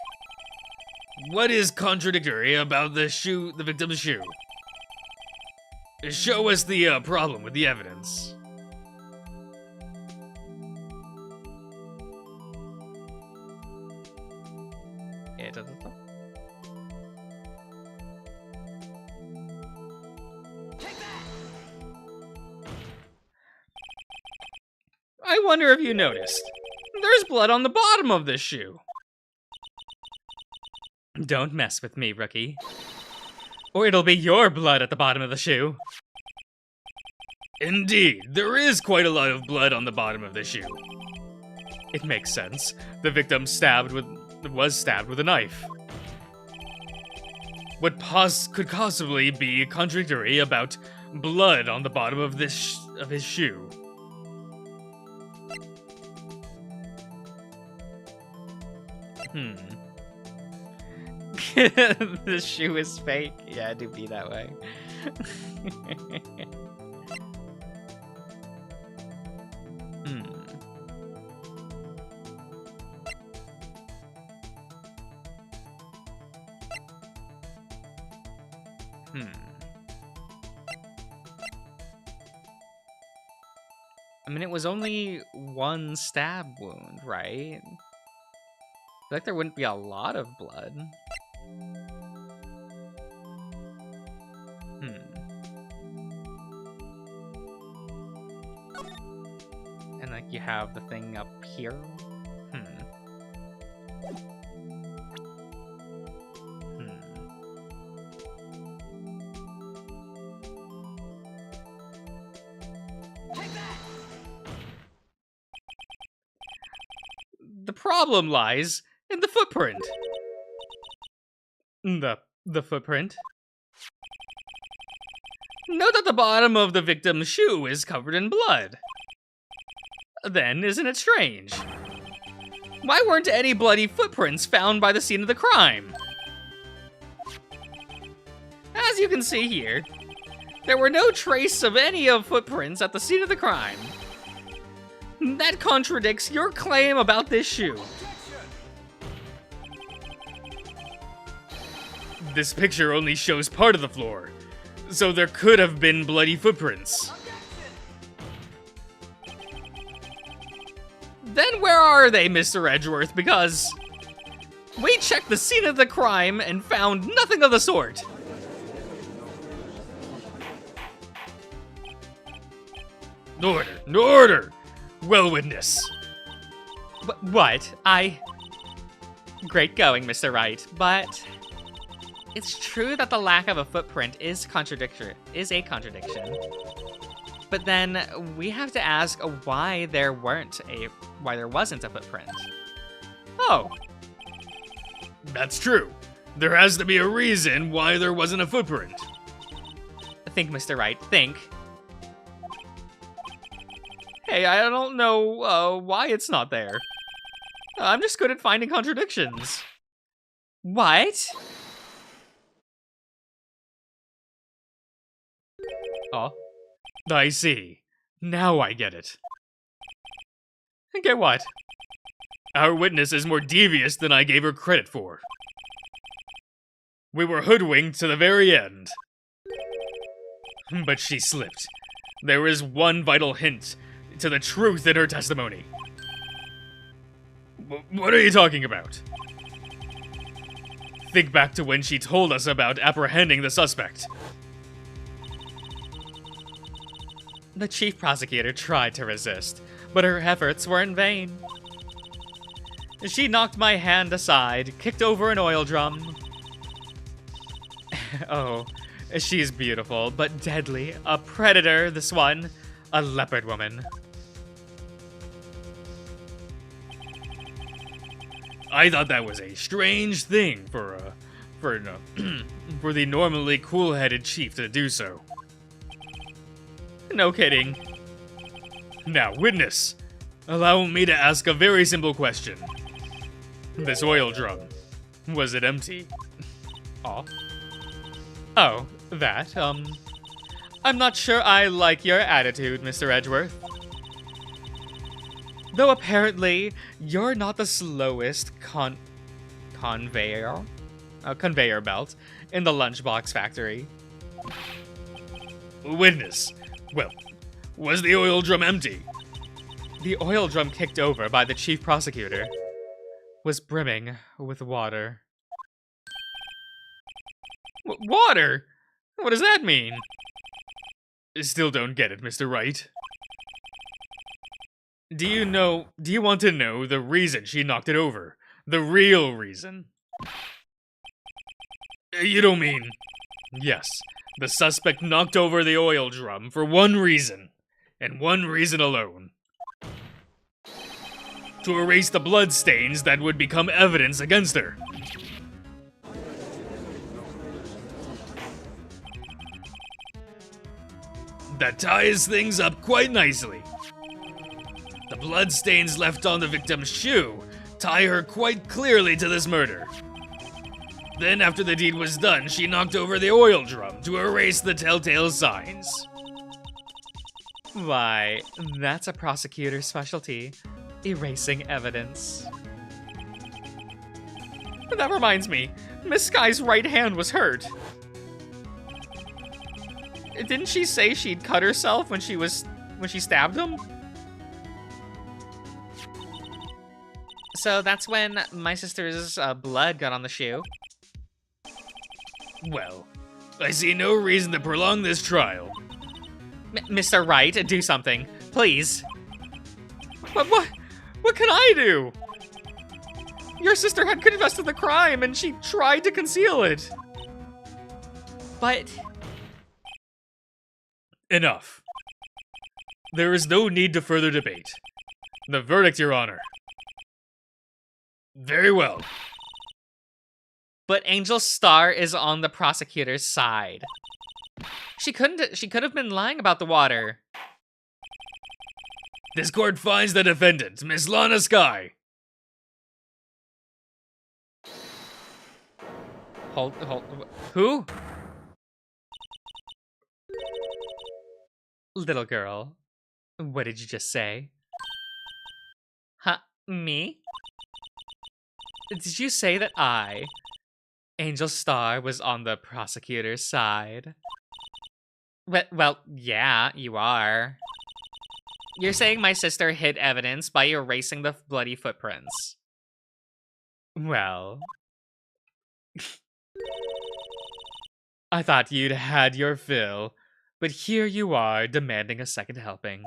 What is contradictory about the shoe, the victim's shoe? Show us the problem with the evidence. I wonder if you noticed. There's blood on the bottom of this shoe. Don't mess with me, rookie. Or it'll be your blood at the bottom of the shoe. Indeed, there is quite a lot of blood on the bottom of the shoe. It makes sense. The victim was stabbed with a knife. What could possibly be contradictory about blood on the bottom of his shoe? The shoe is fake. Yeah, it do be that way. I mean, it was only one stab wound, right? I feel like there wouldn't be a lot of blood. And like you have the thing up here. The problem lies in the footprint. The footprint. Note that the bottom of the victim's shoe is covered in blood. Then, isn't it strange? Why weren't any bloody footprints found by the scene of the crime? As you can see here, there were no trace of any of footprints at the scene of the crime. That contradicts your claim about this shoe. This picture only shows part of the floor, so there could have been bloody footprints. Then where are they, Mr. Edgeworth? Because we checked the scene of the crime and found nothing of the sort. Order! Order! Well, witness. What? Great going, Mr. Wright, but it's true that the lack of a footprint is a contradiction. But then we have to ask why there wasn't a footprint. Oh. That's true. There has to be a reason why there wasn't a footprint. Think, Mr. Wright, think. Hey, I don't know why it's not there. I'm just good at finding contradictions. What? Oh. I see. Now I get it. Get what? Our witness is more devious than I gave her credit for. We were hoodwinked to the very end. But she slipped. There is one vital hint to the truth in her testimony. What are you talking about? Think back to when she told us about apprehending the suspect. The chief prosecutor tried to resist, but her efforts were in vain. She knocked my hand aside, kicked over an oil drum. Oh, she's beautiful, but deadly. A predator, this one. A leopard woman. I thought that was a strange thing for the normally cool-headed chief to do so. No kidding. Now, witness, allow me to ask a very simple question. This oil drum, was it empty? Oh, that, I'm not sure I like your attitude, Mr. Edgeworth. Though apparently, you're not the slowest conveyor belt in the lunchbox factory. Witness, well, was the oil drum empty? The oil drum kicked over by the chief prosecutor was brimming with water. Water? What does that mean? Still don't get it, Mr. Wright. Do you want to know the reason she knocked it over? The real reason? You don't mean... Yes, the suspect knocked over the oil drum for one reason, and one reason alone. To erase the blood stains that would become evidence against her. That ties things up quite nicely. The bloodstains left on the victim's shoe tie her quite clearly to this murder. Then, after the deed was done, she knocked over the oil drum to erase the telltale signs. Why, that's a prosecutor's specialty. Erasing evidence. That reminds me, Miss Sky's right hand was hurt. Didn't she say she'd cut herself when she stabbed him? So that's when my sister's blood got on the shoe. Well, I see no reason to prolong this trial. Mr. Wright, do something, please. What can I do? Your sister had confessed to the crime and she tried to conceal it. But... Enough. There is no need to further debate. The verdict, Your Honor. Very well. But Angel Star is on the prosecutor's side. She could have been lying about the water. This court finds the defendant, Miss Lana Sky. Hold, who? Little girl, what did you just say? Huh, me? Did you say that I, Angel Star, was on the prosecutor's side? Well, yeah, you are. You're saying my sister hid evidence by erasing the bloody footprints. Well... I thought you'd had your fill, but here you are demanding a second helping.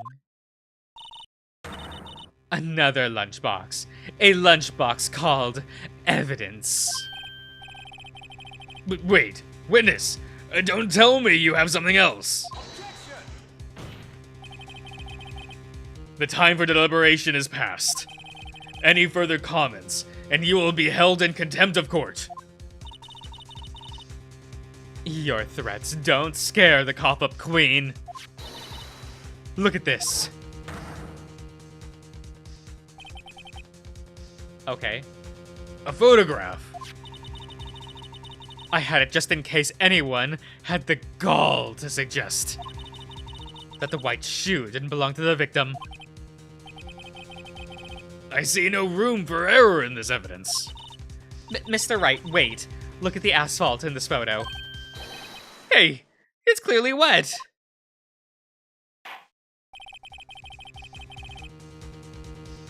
Another lunchbox. A lunchbox called evidence. But wait, witness! Don't tell me you have something else! The time for deliberation is past. Any further comments, and you will be held in contempt of court. Your threats don't scare the cop-up queen. Look at this. Okay. A photograph. I had it just in case anyone had the gall to suggest that the white shoe didn't belong to the victim. I see no room for error in this evidence. Mr. Wright, wait. Look at the asphalt in this photo. Hey, it's clearly wet.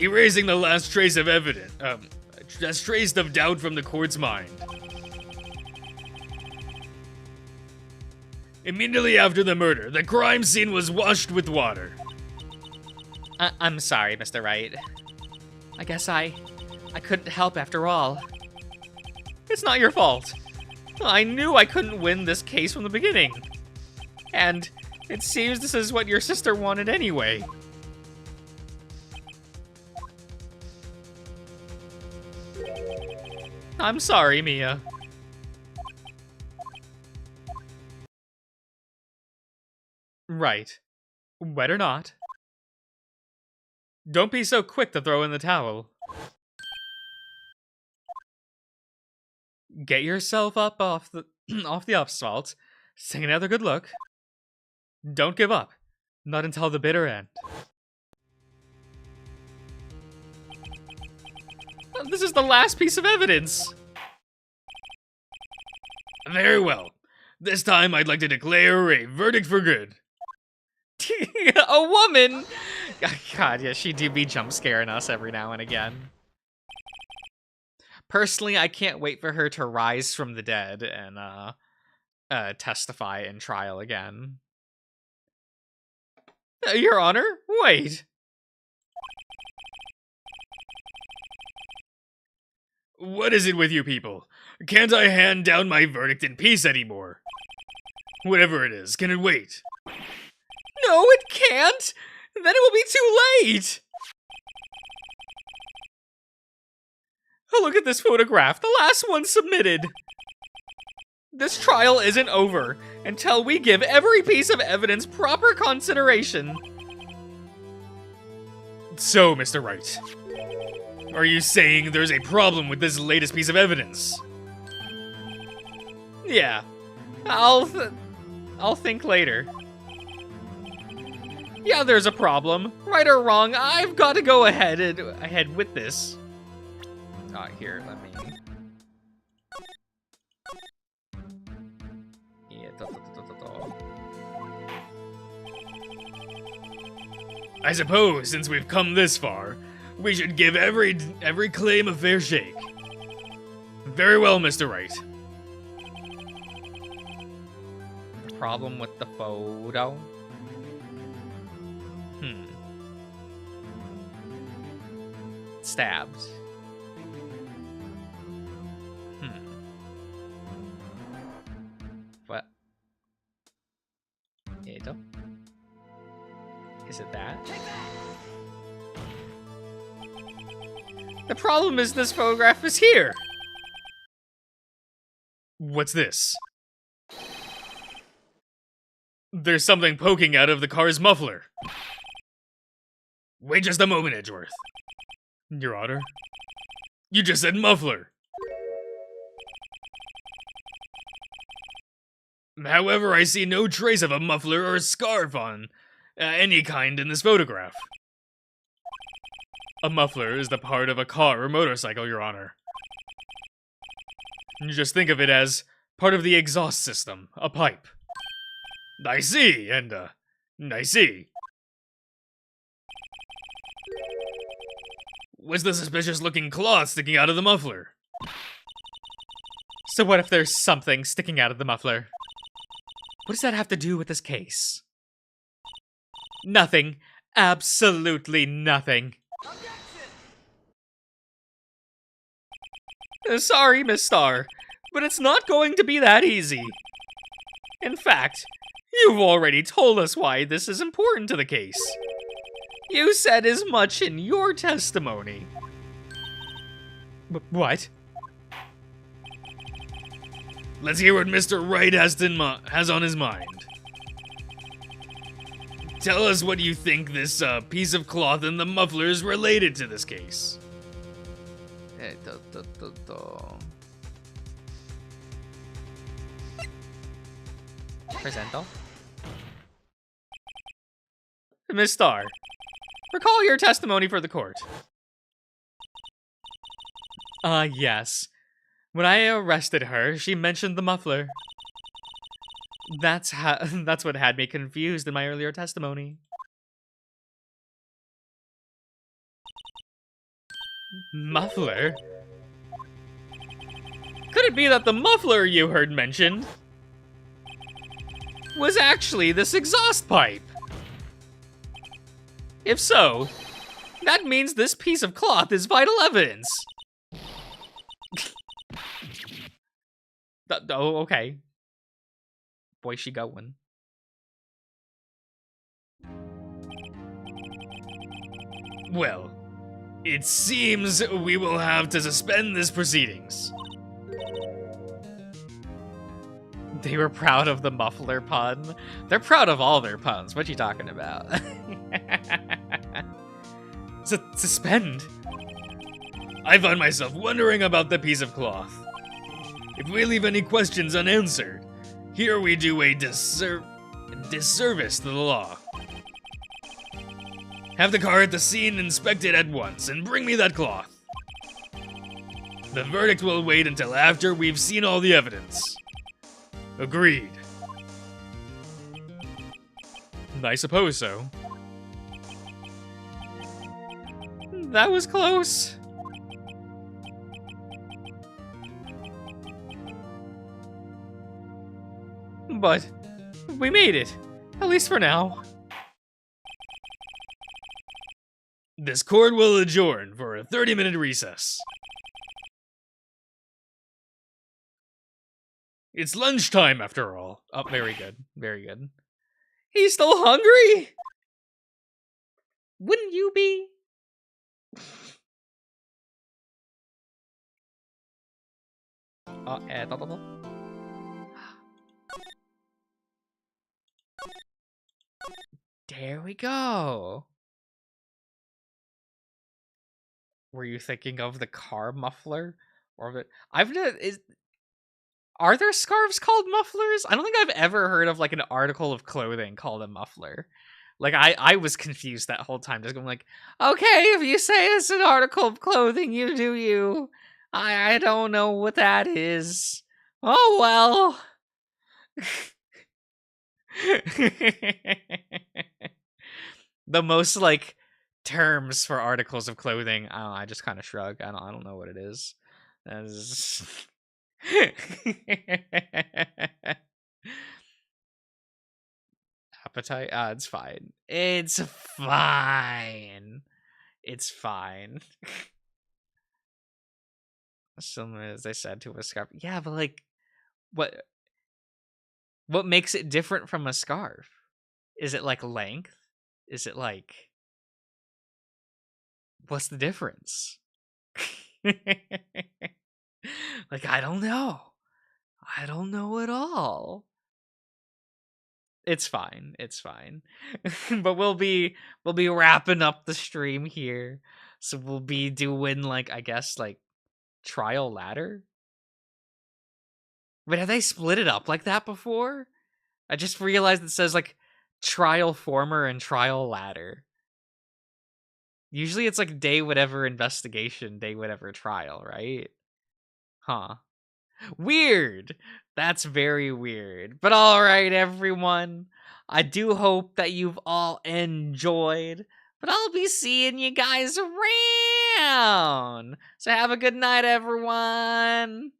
Erasing the last trace of evidence, last trace of doubt from the court's mind. Immediately after the murder, the crime scene was washed with water. I'm sorry, Mr. Wright. I guess I couldn't help after all. It's not your fault. I knew I couldn't win this case from the beginning. And it seems this is what your sister wanted anyway. I'm sorry, Mia. Right. Wet or not. Don't be so quick to throw in the towel. Get yourself up off the asphalt. Take another good look. Don't give up. Not until the bitter end. This is the last piece of evidence. Very well. This time I'd like to declare a verdict for good. A woman! God, yeah, she do be jump scaring us every now and again. Personally, I can't wait for her to rise from the dead and testify in trial again. Your Honor, wait. What is it with you people? Can't I hand down my verdict in peace anymore? Whatever it is, can it wait? No, it can't! Then it will be too late! Oh, look at this photograph, the last one submitted! This trial isn't over until we give every piece of evidence proper consideration. So, Mr. Wright, are you saying there's a problem with this latest piece of evidence? Yeah, I'll think later. Yeah, there's a problem. Right or wrong, I've got to go ahead with this. Here, let me... Yeah, I suppose, since we've come this far, we should give every claim a fair shake. Very well, Mr. Wright. Problem with the photo? stabbed. What? Edo? Is it that? The problem is this photograph is here! What's this? There's something poking out of the car's muffler. Wait just a moment, Edgeworth. Your Honor? You just said muffler. However, I see no trace of a muffler or a scarf on any kind in this photograph. A muffler is the part of a car or motorcycle, Your Honor. You just think of it as part of the exhaust system, a pipe. I see, and I see. What's the suspicious-looking cloth sticking out of the muffler? So what if there's something sticking out of the muffler? What does that have to do with this case? Nothing. Absolutely nothing. Sorry, Miss Star, but it's not going to be that easy. In fact, you've already told us why this is important to the case. You said as much in your testimony. What? Let's hear what Mr. Wright has on his mind. Tell us what you think this piece of cloth in the muffler is related to this case. Presento? Miss Star, recall your testimony for the court. Yes. When I arrested her, she mentioned the muffler. That's what had me confused in my earlier testimony. Muffler? Could it be that the muffler you heard mentioned was actually this exhaust pipe? If so, that means this piece of cloth is vital evidence. Oh, okay. Boy, she going. Well, it seems we will have to suspend this proceedings. They were proud of the muffler pun. They're proud of all their puns. What you talking about? Suspend? I find myself wondering about the piece of cloth. If we leave any questions unanswered, here we do a disservice to the law. Have the car at the scene inspected at once and bring me that cloth. The verdict will wait until after we've seen all the evidence. Agreed. I suppose so. That was close. But we made it, at least for now. This court will adjourn for a 30-minute recess. It's lunchtime, after all. Oh, very good. Very good. He's still hungry? Wouldn't you be? There we go. Were you thinking of the car muffler? Or the... Are there scarves called mufflers? I don't think I've ever heard of like an article of clothing called a muffler. Like I was confused that whole time, just going like, okay, if you say it's an article of clothing, you do you. I don't know what that is. Oh well. The most like terms for articles of clothing, I just kind of shrug. I don't know what it is. Appetite? It's fine. It's fine. It's fine. Similar as I said to a scarf. Yeah, but like, what makes it different from a scarf? Is it like length? Is it like, what's the difference? Like, I don't know. I don't know at all. It's fine. It's fine. But we'll be wrapping up the stream here. So we'll be doing like, I guess, like trial ladder. Wait, have they split it up like that before? I just realized it says like trial former and trial ladder. Usually it's like day whatever investigation, day whatever trial, right? Huh. Weird. That's very weird. But all right, everyone. I do hope that you've all enjoyed. But I'll be seeing you guys around. So have a good night, everyone.